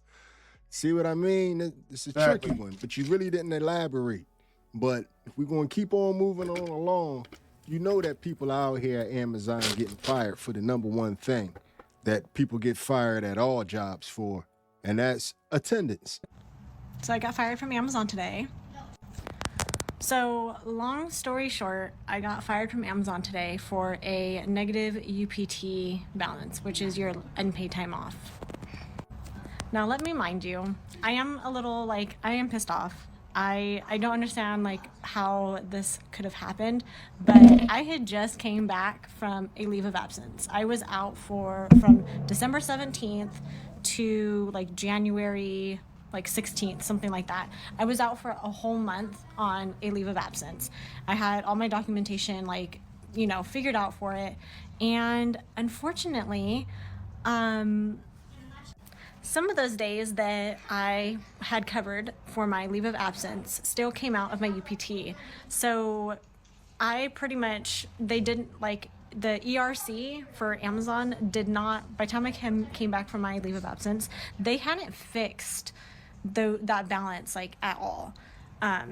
See what I mean? It's a tricky one, but you really didn't elaborate. But if we're going to keep on moving on along, you know that people out here at Amazon are getting fired for the number one thing that people get fired at all jobs for, and that's attendance. So I got fired from Amazon today. So long story short, I got fired from Amazon today for a negative UPT balance, which is your unpaid time off. Now let me mind you, I am a little I am pissed off. I don't understand how this could have happened, but I had just came back from a leave of absence. I was out from December 17th to January 16th, something like that. I was out for a whole month on a leave of absence. I had all my documentation figured out for it, and unfortunately some of those days that I had covered for my leave of absence still came out of my UPT. So I pretty much, they didn't, the ERC for Amazon did not, by the time I came back from my leave of absence, they hadn't fixed that balance at all.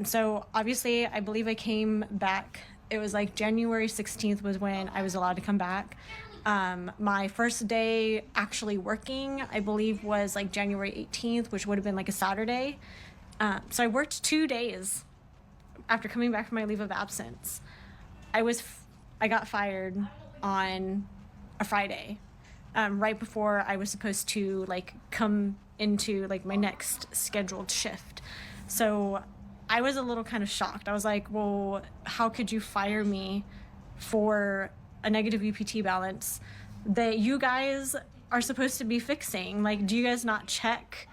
So obviously I believe I came back, it was January 16th was when I was allowed to come back. My first day actually working, I believe, was January 18th, which would have been a Saturday. So I worked 2 days after coming back from my leave of absence. I got fired on a Friday, right before I was supposed to come into my next scheduled shift. So I was a little kind of shocked. I was like, well, how could you fire me for a negative UPT balance that you guys are supposed to be fixing? Do you guys not check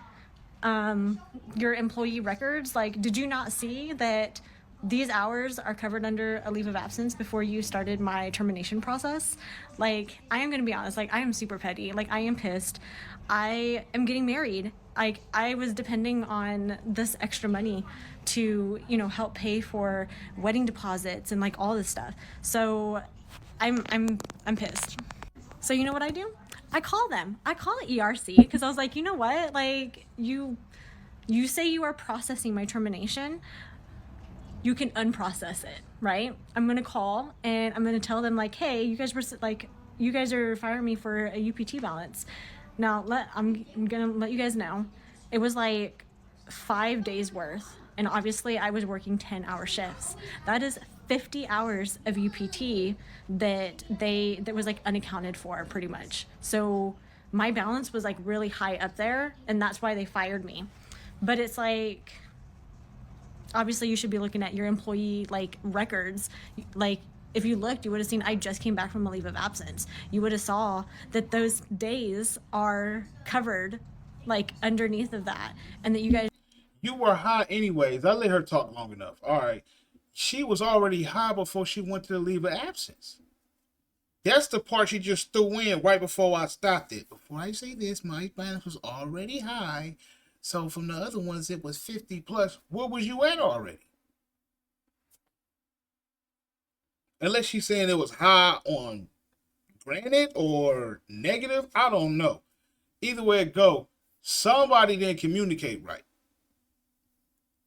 your employee records? Did you not see that these hours are covered under a leave of absence before you started my termination process? I am gonna be honest, I am super petty. I am pissed. I am getting married. I was depending on this extra money to, help pay for wedding deposits and all this stuff. So I'm pissed. So you know what I do? I call them. I call ERC because I was like, you know what? You say you are processing my termination. You can unprocess it, right? I'm gonna call and I'm gonna tell them hey, you guys are firing me for a UPT balance. Now I'm gonna let you guys know, it was 5 days worth, and obviously I was working 10-hour shifts. That is 50 hours of UPT that was unaccounted for pretty much. So my balance was really high up there, and that's why they fired me. But it's obviously you should be looking at your employee records. If you looked, you would have seen I just came back from a leave of absence. You would have saw that those days are covered underneath of that, and that you guys. You were high anyways. I let her talk long enough. All right. She was already high before she went to the leave of absence. That's the part she just threw in right before I stopped it. Before I say this, my balance was already high. So from the other ones, it was 50 plus. Where was you at already? Unless she's saying it was high on granted or negative, I don't know. Either way it go, somebody didn't communicate right.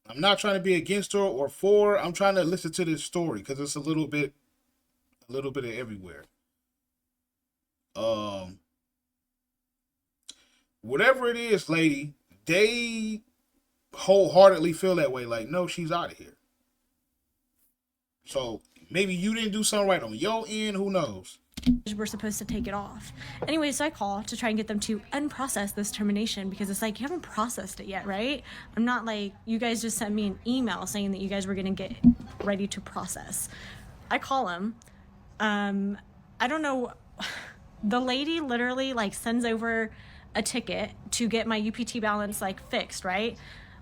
I'm not trying to be against her or for her. I'm trying to listen to this story because it's a little bit of everywhere. Whatever it is, lady, they wholeheartedly feel that way. Like, no, she's out of here. So maybe you didn't do something right on your end. Who knows? We're supposed to take it off. Anyway, so I call to try and get them to unprocess this termination because it's like, you haven't processed it yet, right? I'm not like, you guys just sent me an email saying that you guys were going to get ready to process. I call them. I don't know. The lady literally like sends over a ticket to get my UPT balance like fixed, right?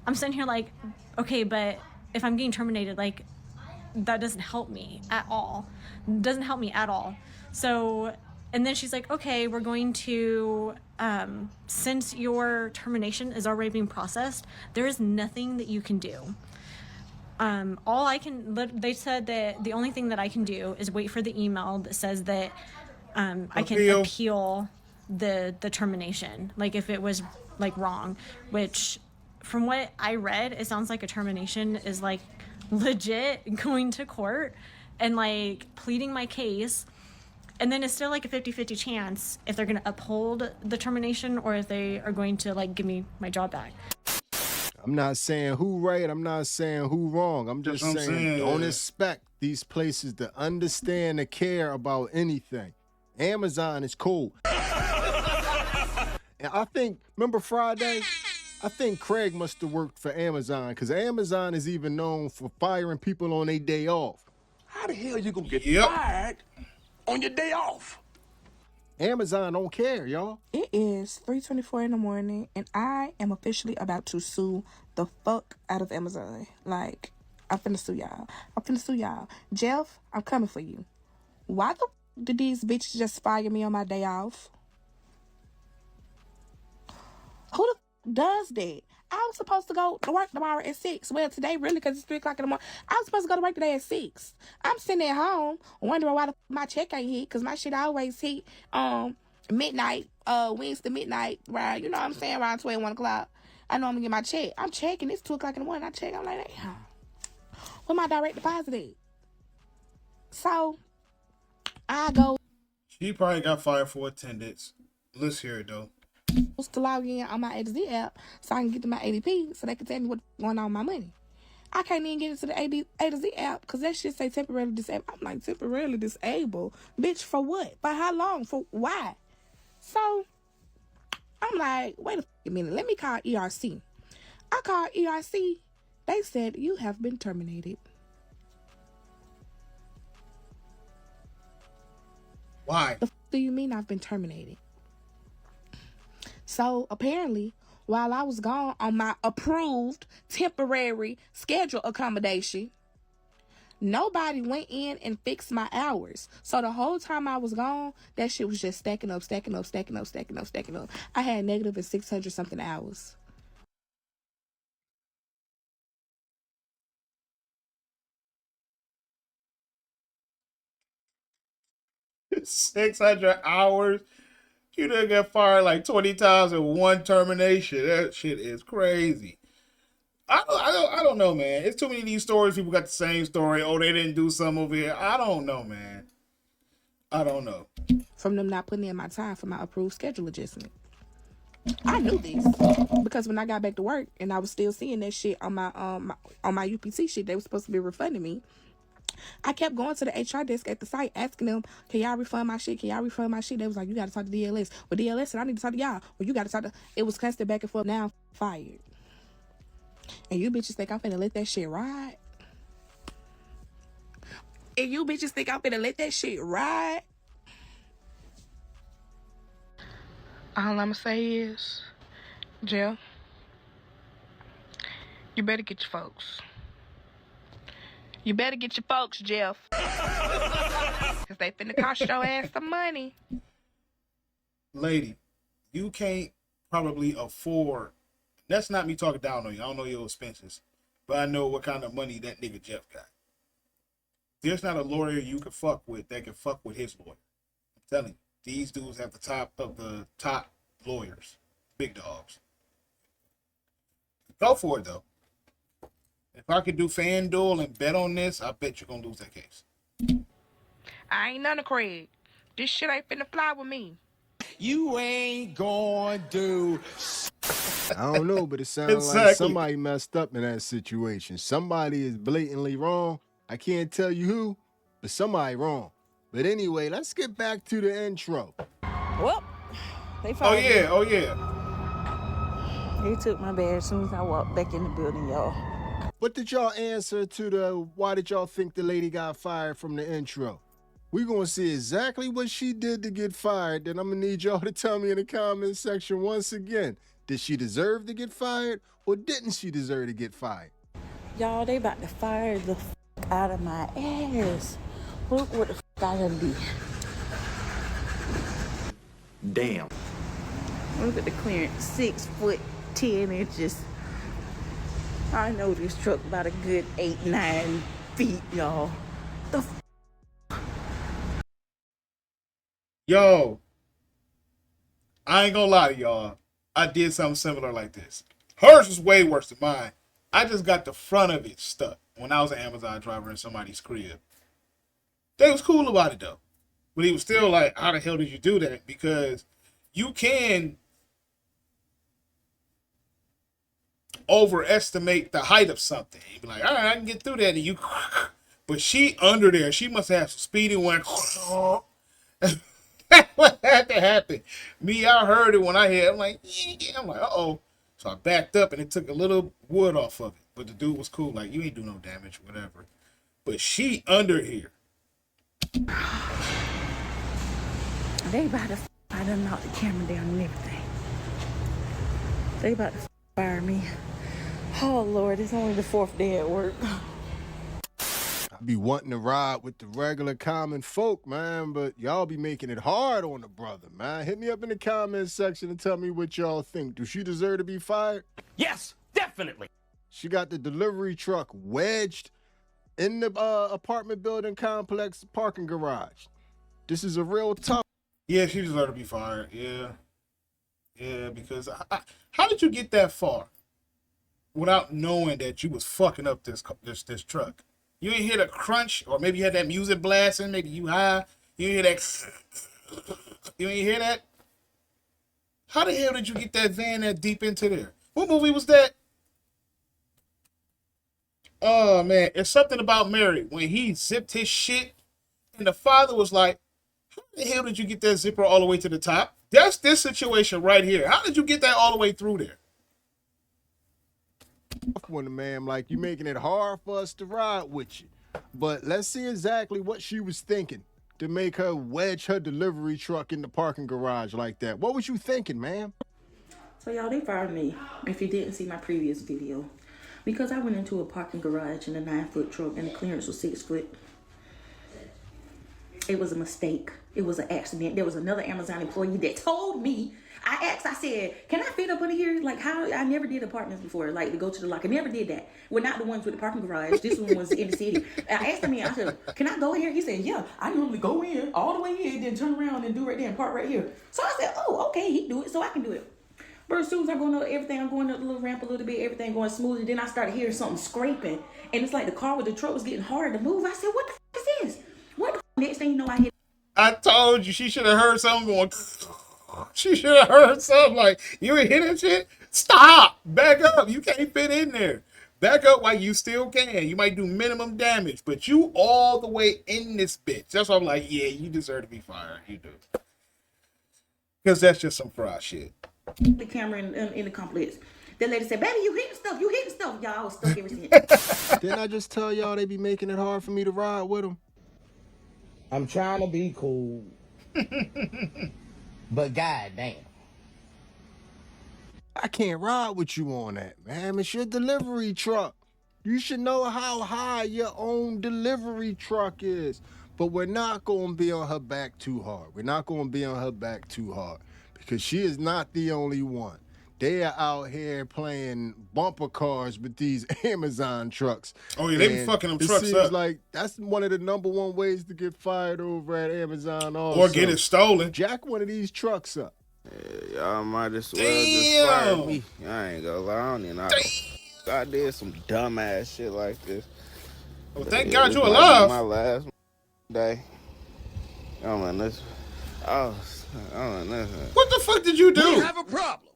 I'm sitting here like, okay, but if I'm getting terminated, like that doesn't help me at all. Doesn't help me at all. So, and then she's like, okay, we're going to, since your termination is already being processed, there is nothing that you can do. All I can, they said that the only thing that I can do is wait for the email that says that I can appeal the termination, like if it was like wrong, which from what I read, it sounds like a termination is like legit going to court and like pleading my case. And then it's still like a 50-50 chance if they're going to uphold the termination or if they are going to like give me my job back. I'm not saying who right, I'm not saying who wrong. I'm just saying don't expect these places to understand or care about anything. Amazon is cool. And I think, remember Friday? I think Craig must have worked for Amazon because Amazon is even known for firing people on their day off. How the hell you gonna get fired on your day off? Amazon don't care, y'all. It is 3:24 in the morning, and I am officially about to sue the fuck out of Amazon. Like, I'm finna sue y'all. Jeff, I'm coming for you. Why the did these bitches just fire me on my day off? Who the does that? I was supposed to go to work tomorrow at 6. Well, today, really, because it's 3 o'clock in the morning. I was supposed to go to work today at 6. I'm sitting at home wondering why my check ain't hit, because my shit always hit midnight, Wednesday midnight, right? You know what I'm saying? Around 12, 1 o'clock. I know I'm going to get my check. I'm checking. It's 2 o'clock in the morning. I check. I'm like, damn. Where my direct deposit at? So, I go. She probably got fired for attendance. Let's hear it, though. To log in on my A to Z app so I can get to my ADP so they can tell me what's going on with my money. I can't even get into the A to Z app because that shit say temporarily disabled. I'm like, temporarily disabled? Bitch, for what? For how long? For why? So, I'm like, wait a minute. Let me call ERC. I called ERC. They said, you have been terminated. Why? The f*** do you mean I've been terminated? So apparently, while I was gone on my approved temporary schedule accommodation, nobody went in and fixed my hours. So the whole time I was gone, that shit was just stacking up. I had negative and 600 something hours. $600 hours. You done get fired like 20 times in one termination. That shit is crazy. I don't know, man. It's too many of these stories. People got the same story. Oh, they didn't do something over here. I don't know, man. I don't know. From them not putting in my time for my approved schedule adjustment. I knew this because when I got back to work and I was still seeing that shit on my UPT shit, they were supposed to be refunding me. I kept going to the HR desk at the site asking them, can y'all refund my shit? They was like, you got to talk to DLS. Well, DLS said, I need to talk to y'all. Well, you got to talk to... It was constant back and forth. Now I'm fired. And you bitches think I'm finna let that shit ride? All I'ma say is, Jill, you better get your folks. You better get your folks, Jeff. Cause they finna cost your ass some money. Lady, you can't probably afford. That's not me talking down on you. I don't know your expenses, but I know what kind of money that nigga Jeff got. There's not a lawyer you can fuck with that can fuck with his lawyer. I'm telling you, these dudes have the top of the top lawyers, big dogs. Go for it though. If I could do FanDuel and bet on this, I bet you're gonna lose that case. I ain't none of Craig. This shit ain't finna fly with me. You ain't gonna do. I don't know, but it sounds like somebody messed up in that situation. Somebody is blatantly wrong. I can't tell you who, but somebody wrong. But anyway, let's get back to the intro. Well, they Oh found yeah, oh yeah. He took my bag as soon as I walked back in the building, y'all. What did y'all answer to the why did y'all think the lady got fired from the intro? We're going to see exactly what she did to get fired. Then I'm going to need y'all to tell me in the comment section once again. Did she deserve to get fired or didn't she deserve to get fired? Y'all, they about to fire the out of my ass. Look what the I done did. Damn. Look at the clearance, 6 foot 10 inches. I know this truck about a good 8-9 feet, y'all. The Yo, I ain't gonna lie to y'all. I did something similar like this. Hers was way worse than mine. I just got the front of it stuck when I was an Amazon driver in somebody's crib. They was cool about it though. But he was still like, how the hell did you do that? Because you can overestimate the height of something. You'd be like, all right, I can get through that. And you, but she under there, she must have some speed and went. What had to happen? Me, I heard it when I hit. I'm like, yeah. I'm like, uh-oh. So I backed up and it took a little wood off of it. But the dude was cool. Like, you ain't do no damage, whatever. But she under here. They about to I done knocked the camera down and everything. They about to fire me. Oh Lord, it's only the 4th day at work. I be wanting to ride with the regular common folk, man, but y'all be making it hard on the brother, man. Hit me up in the comment section and tell me what y'all think. Do she deserve to be fired? Yes, definitely. She got the delivery truck wedged in the apartment building complex parking garage. This is a real tough. Yeah, she deserved to be fired. Yeah. Yeah, because how did you get that far without knowing that you was fucking up this truck? You ain't hear the crunch, or maybe you had that music blasting, maybe you high. You ain't hear that. You ain't hear that? How the hell did you get that van that deep into there? What movie was that? Oh, man. It's something about Mary. When he zipped his shit, and the father was like, how the hell did you get that zipper all the way to the top? That's this situation right here. How did you get that all the way through there? One, man, like you making it hard for us to ride with you. But let's see exactly what she was thinking to make her wedge her delivery truck in the parking garage like that. What was you thinking, ma'am? So y'all, they fired me, if you didn't see my previous video, because I went into a parking garage in a 9-foot truck and the clearance was 6 foot. It was a mistake. It was an accident. There was another Amazon employee that told me. I asked, I said, can I fit up under here? Like, how? I never did apartments before, like to go to the lock. I never did that. Well, not the ones with the parking garage. This one was in the city. I asked him, I said, can I go in here? He said, yeah, I normally go in all the way in, then turn around and do right there and park right here. So I said, oh, okay, he do it, so I can do it. But as soon as I'm going up everything, I'm going up the little ramp a little bit, everything going smoothly. Then I started hearing something scraping. And it's like the car with the truck was getting hard to move. I said, what the f is this? What the f? Next thing you know, I hit. I told you she should have heard something going. She should have heard something like, you ain't hear that shit? Stop! Back up. You can't fit in there. Back up while you still can. You might do minimum damage, but you all the way in this bitch. That's why I'm like, yeah, you deserve to be fired. You do. Because that's just some fraud shit. The camera in the complex. The lady said, baby, you hitting stuff. You hitting stuff. Y'all, I was stuck ever since. Didn't I just tell y'all they be making it hard for me to ride with them? I'm trying to be cool. But goddamn. I can't ride with you on that, man. It's your delivery truck. You should know how high your own delivery truck is. But we're not going to be on her back too hard. We're not going to be on her back too hard because she is not the only one. They are out here playing bumper cars with these Amazon trucks. Oh, yeah, they be And fucking them it trucks seems up. like that's one of the #1 ways to get fired over at Amazon also. Or get it stolen. Jack one of these trucks up. Y'all might as well just fire me. I ain't gonna lie, I don't even know. I did some dumbass shit like this. Well, thank Yeah, God this you might be alive. My last day. Oh man, this. Oh man, this. What the fuck did you do? We have a problem.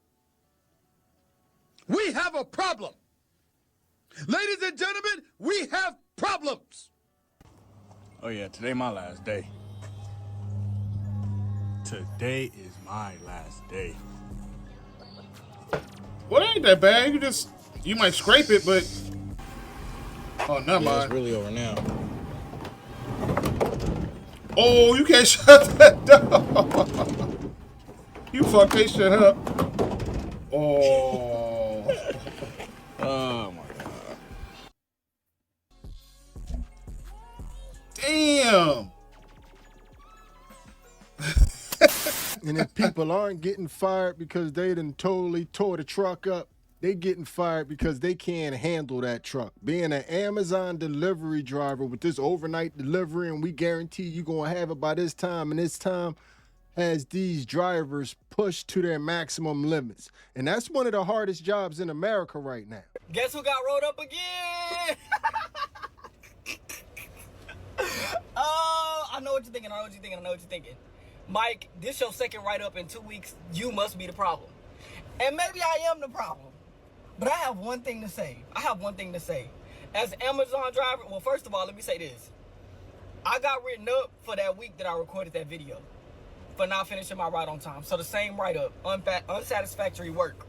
We have a problem. Ladies and gentlemen, we have problems. Oh yeah, today my last day. Today is my last day. Well, it ain't that bad. You might scrape it, but oh, never Yeah, mind. it's really over now. Oh, you can't shut that door. You fucked that shit up. Oh. Oh my god. Damn. And if people aren't getting fired because they done totally tore the truck up, they getting fired because they can't handle that truck. Being an Amazon delivery driver with this overnight delivery, and we guarantee you gonna have it by this time, and this time has these drivers pushed to their maximum limits. And that's one of the hardest jobs in America right now. Guess who got rolled up again? I know what you're thinking. I know what you're thinking. Mike, this your second write-up in 2 weeks. You must be the problem. And maybe I am the problem. But I have one thing to say. As an Amazon driver, well, first of all, let me say this. I got written up for that week that I recorded that video for not finishing my ride on time. So the same write-up, unsatisfactory work.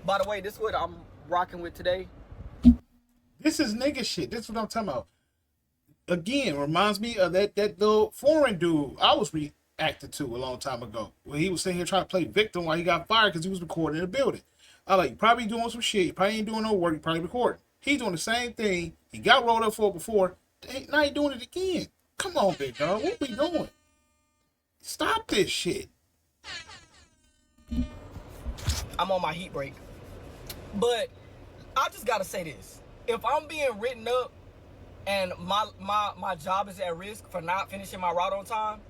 By the way, this is what I'm rocking with today. This is nigga shit. This is what I'm talking about. Again, reminds me of that little foreign dude I was reacted to a long time ago. Where he was sitting here trying to play victim while he got fired because he was recording in the building. I like, you probably doing some shit. You probably ain't doing no work. You probably recording. He's doing the same thing. He got rolled up for it before. Now he doing it again. Come on, big dog. What we doing? Stop this shit. I'm on my heat break. But I just gotta say this. If I'm being written up and my job is at risk for not finishing my route on time,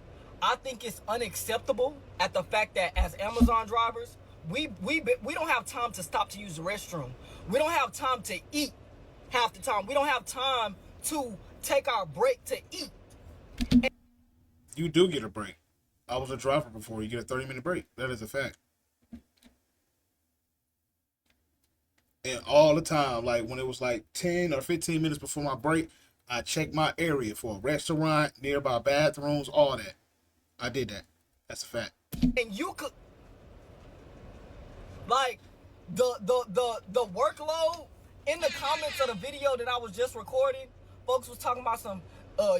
I think it's unacceptable at the fact that as Amazon drivers, we don't have time to stop to use the restroom. We don't have time to eat half the time. We don't have time to take our break to eat. You do get a break. I was a driver before. You get a 30-minute break. That is a fact. And all the time, like when it was like 10 or 15 minutes before my break, I checked my area for a restaurant, nearby bathrooms, all that. I did that. That's a fact. And you could, like, the workload in the comments of the video that I was just recording, folks was talking about some,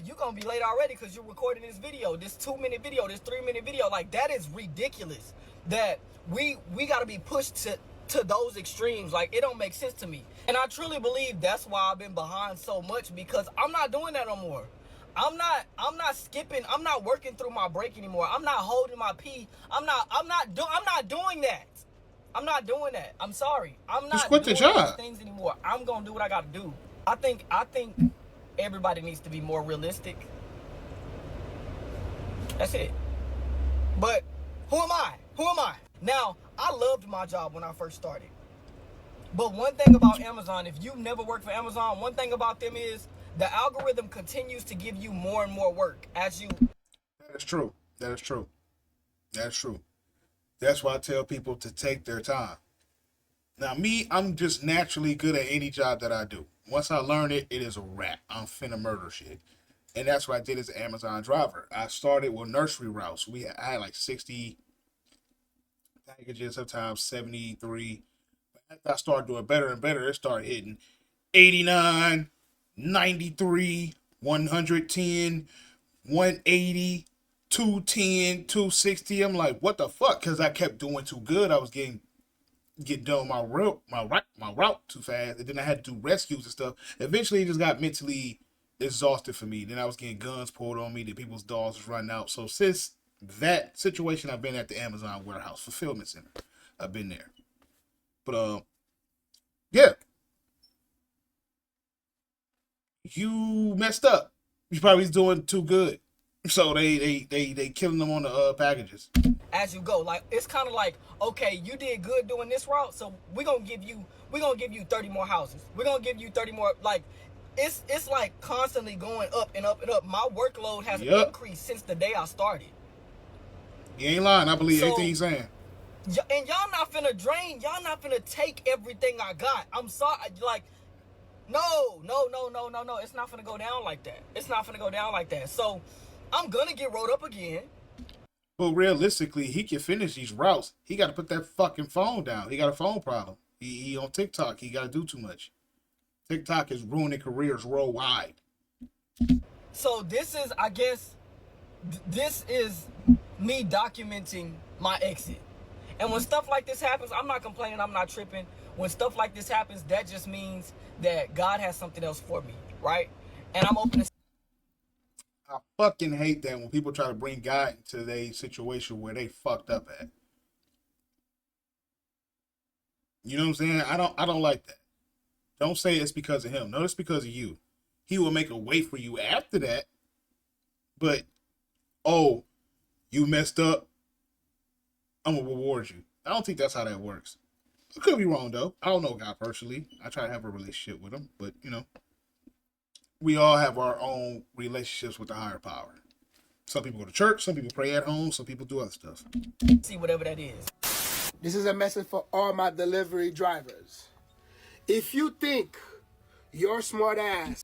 you gonna be late already because you're recording this video, this 2-minute video, this 3-minute video. Like, that is ridiculous that we gotta be pushed to those extremes. Like, it don't make sense to me. And I truly believe that's why I've been behind so much, because I'm not doing that no more. I'm not skipping. I'm not working through my break anymore. I'm not holding my pee. I'm not doing that. I'm not doing that. I'm sorry. I'm not quit the doing those job. things anymore. I'm gonna do what I gotta do. I think everybody needs to be more realistic. That's it. But who am I? Now, I loved my job when I first started. But one thing about Amazon, if you've never worked for Amazon, one thing about them is the algorithm continues to give you more and more work as you... That is true. That's why I tell people to take their time. Now, me, I'm just naturally good at any job that I do. Once I learn it, it is a wrap. I'm finna murder shit. And that's what I did as an Amazon driver. I started with nursery routes. I had like 60 packages, sometimes 73. After I started doing better and better, it started hitting 89, 93, 110, 180, 210, 260. I'm like, what the fuck? Because I kept doing too good. I was getting done my route too fast, and then I had to do rescues and stuff. Eventually, it just got mentally exhausted for me. Then I was getting guns pulled on me. Then people's dogs was running out. So since that situation, I've been at the Amazon warehouse fulfillment center. I've been there. But yeah. You messed up. You probably was doing too good. So they killing them on the packages. As you go, like it's kind of like, okay, you did good doing this route, so we're gonna give you 30 more houses. We're gonna give you 30 more. Like it's like constantly going up and up and up. My workload has increased since the day I started. You ain't lying. I believe everything you're saying. And y'all not finna drain. Y'all not finna take everything I got. I'm sorry. Like, no. It's not finna go down like that. It's not finna go down like that. So I'm gonna get rolled up again. But realistically, he can finish these routes. He got to put that fucking phone down. He got a phone problem. He on TikTok. He got to do too much. TikTok is ruining careers worldwide. So this is, I guess, this is me documenting my exit. And when stuff like this happens, I'm not complaining. I'm not tripping. When stuff like this happens, that just means that God has something else for me, right? And I'm open to... I fucking hate that when people try to bring God into a situation where they fucked up at. You know what I'm saying? I don't like that. Don't say it's because of him. No, it's because of you. He will make a way for you after that. But, oh, you messed up, I'm going to reward you. I don't think that's how that works. I could be wrong, though. I don't know God personally. I try to have a relationship with him. But, you know, we all have our own relationships with the higher power. Some people go to church. Some people pray at home. Some people do other stuff. See whatever that is. This is a message for all my delivery drivers. If you think your smart ass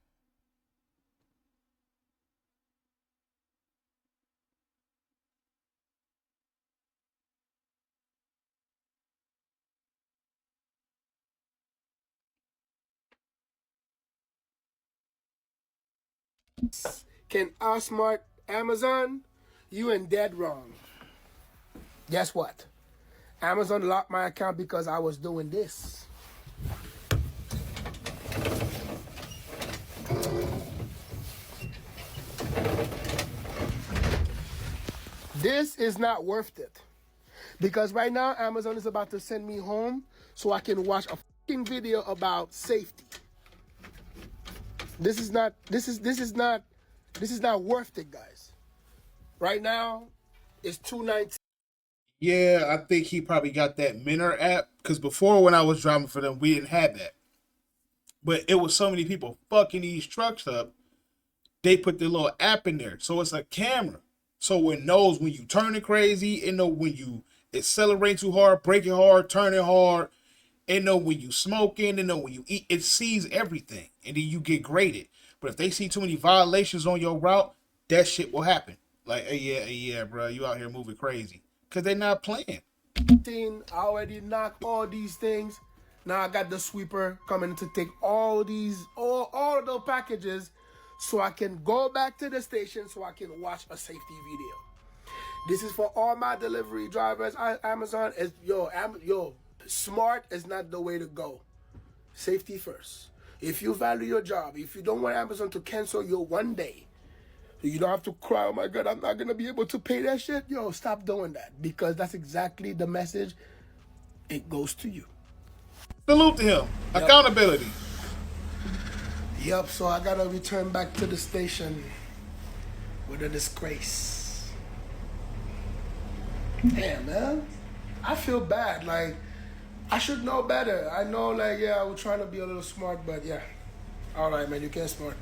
can outsmart Amazon, you ain't dead wrong. Guess what? Amazon locked my account because I was doing this. This is not worth it. Because right now Amazon is about to send me home so I can watch a fucking video about safety. This is not worth it, guys. Right now, it's $2.19. Yeah, I think he probably got that Minner app. Because before when I was driving for them, we didn't have that. But it was so many people fucking these trucks up. They put their little app in there. So it's a camera. So it knows when you turning crazy. It know when you accelerate too hard, braking hard, turning hard. It know when you smoking. It know when you eat. It sees everything. And then you get graded. But if they see too many violations on your route, that shit will happen. Like, hey, yeah, bro, you out here moving crazy. Because they're not playing. I already knocked all these things. Now I got the sweeper coming to take all of the packages so I can go back to the station so I can watch a safety video. This is for all my delivery drivers. Amazon is, smart is not the way to go. Safety first. If you value your job, if you don't want Amazon to cancel you one day, you don't have to cry, oh my God, I'm not going to be able to pay that shit. Stop doing that, because that's exactly the message. It goes to you. Salute to him. Yep. Accountability. Yep, so I got to return back to the station with a disgrace. Damn, man. I feel bad. Like, I should know better. I know, I was trying to be a little smart, but yeah. All right, man, you can't outsmart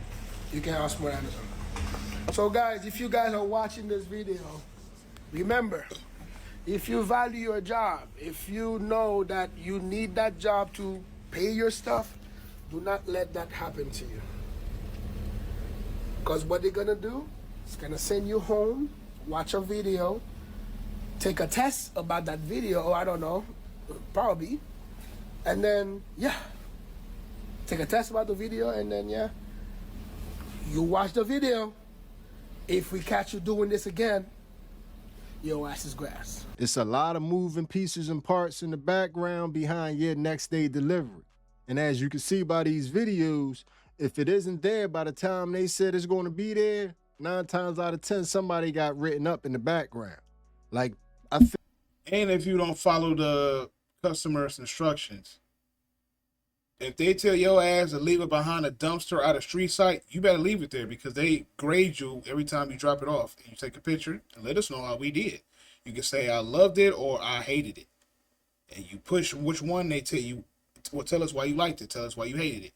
Amazon. So, guys, if you guys are watching this video, remember, if you value your job, if you know that you need that job to pay your stuff, do not let that happen to you. Because what they're going to do is going to send you home, watch a video, take a test about that video, or I don't know, probably, and then, take a test about the video, and then, you watch the video. If we catch you doing this again, your ass is grass. It's a lot of moving pieces and parts in the background behind your next day delivery. And as you can see by these videos, if it isn't there by the time they said it's going to be there, 9 times out of 10, somebody got written up in the background. Like, I think. And if you don't follow the customer's instructions, if they tell your ass to leave it behind a dumpster at a street site, you better leave it there because they grade you every time you drop it off. And you take a picture and let us know how we did. You can say I loved it or I hated it. And you push which one they tell you. Well, tell us why you liked it. Tell us why you hated it.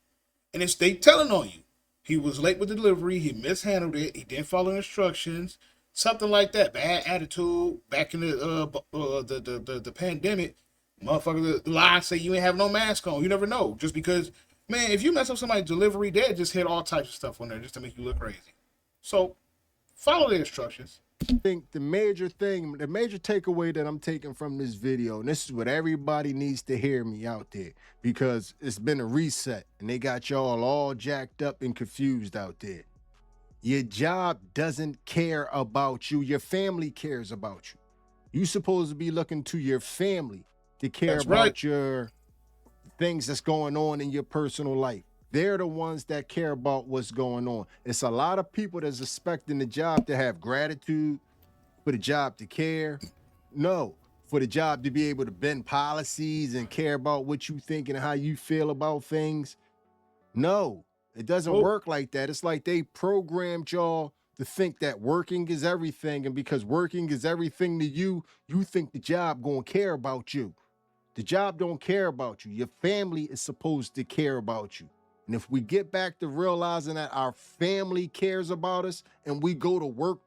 And it's they telling on you. He was late with delivery. He mishandled it. He didn't follow instructions. Something like that. Bad attitude. Back in the pandemic, motherfucker lie, say you ain't have no mask on. You never know. Just because, man, if you mess up somebody's delivery, they just hit all types of stuff on there just to make you look crazy. So follow the instructions. I think the major takeaway that I'm taking from this video, and this is what everybody needs to hear me out there, because it's been a reset and they got y'all all jacked up and confused out there. Your job doesn't care about you. Your family cares about you. You supposed to be looking to your family to care about your things that's going on in your personal life. They're the ones that care about what's going on. It's a lot of people that's expecting the job to have gratitude, for the job to care. No, for the job to be able to bend policies and care about what you think and how you feel about things. No, it doesn't work like that. It's like they programmed y'all to think that working is everything. And because working is everything to you, you think the job gonna care about you. The job don't care about you. Your family is supposed to care about you. And if we get back to realizing that our family cares about us and we go to work,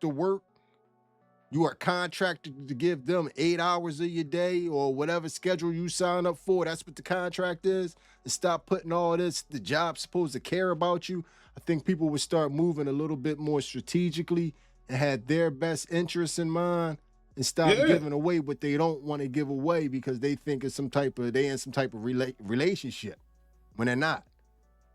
you are contracted to give them 8 hours of your day or whatever schedule you sign up for. That's what the contract is. And stop putting all this, the job's supposed to care about you. I think people would start moving a little bit more strategically and had their best interests in mind and stop giving away what they don't want to give away because they think it's they in some type of relationship when they're not.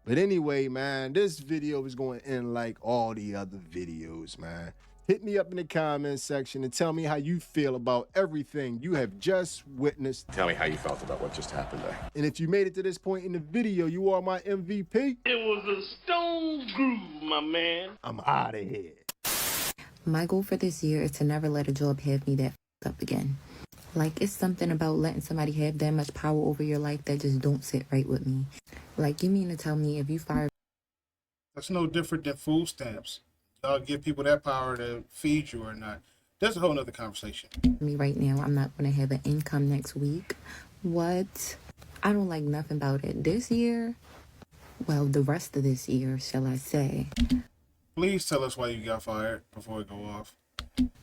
But anyway, man, this video is going to end like all the other videos, man. Hit me up in the comments section and tell me how you feel about everything you have just witnessed. Tell me how you felt about what just happened there. And if you made it to this point in the video, you are my MVP. It was a stone groove, my man. I'm out of here. My goal for this year is to never let a job have me that up again. Like, it's something about letting somebody have that much power over your life that just don't sit right with me. Like, you mean to tell me if you fire... That's no different than food stamps. Y'all give people that power to feed you or not. That's a whole nother conversation. Me right now, I'm not going to have an income next week. What? I don't like nothing about it. This year, well, the rest of this year, shall I say. Please tell us why you got fired before we go off.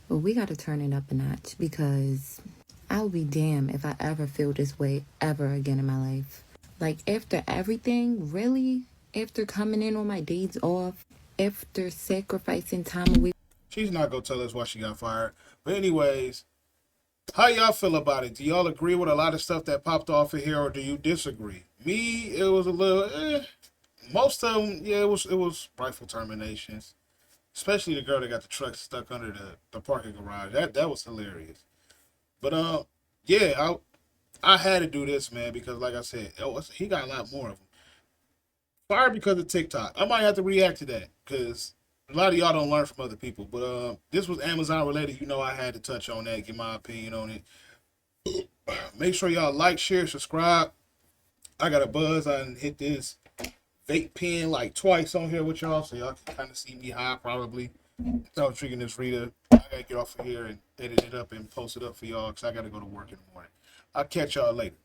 Well, we got to turn it up a notch because I'll be damned if I ever feel this way ever again in my life. Like, after everything, really? After coming in on my days off, after sacrificing time away. She's not going to tell us why she got fired. But anyways, how y'all feel about it? Do y'all agree with a lot of stuff that popped off of here or do you disagree? Me, it was a little, most of them, yeah, it was rightful terminations. Especially the girl that got the truck stuck under the parking garage. That was hilarious. But, yeah, I had to do this, man, because like I said, he got a lot more of them. Fired because of TikTok. I might have to react to that because a lot of y'all don't learn from other people. But this was Amazon related. You know I had to touch on that, give my opinion on it. Make sure y'all like, share, subscribe. I got a buzz. I done hit this vape pen like twice on here with y'all, so y'all can kind of see me high probably. So I was drinking this Rita. I gotta get off of here and edit it up and post it up for y'all because I gotta go to work in the morning. I'll catch y'all later.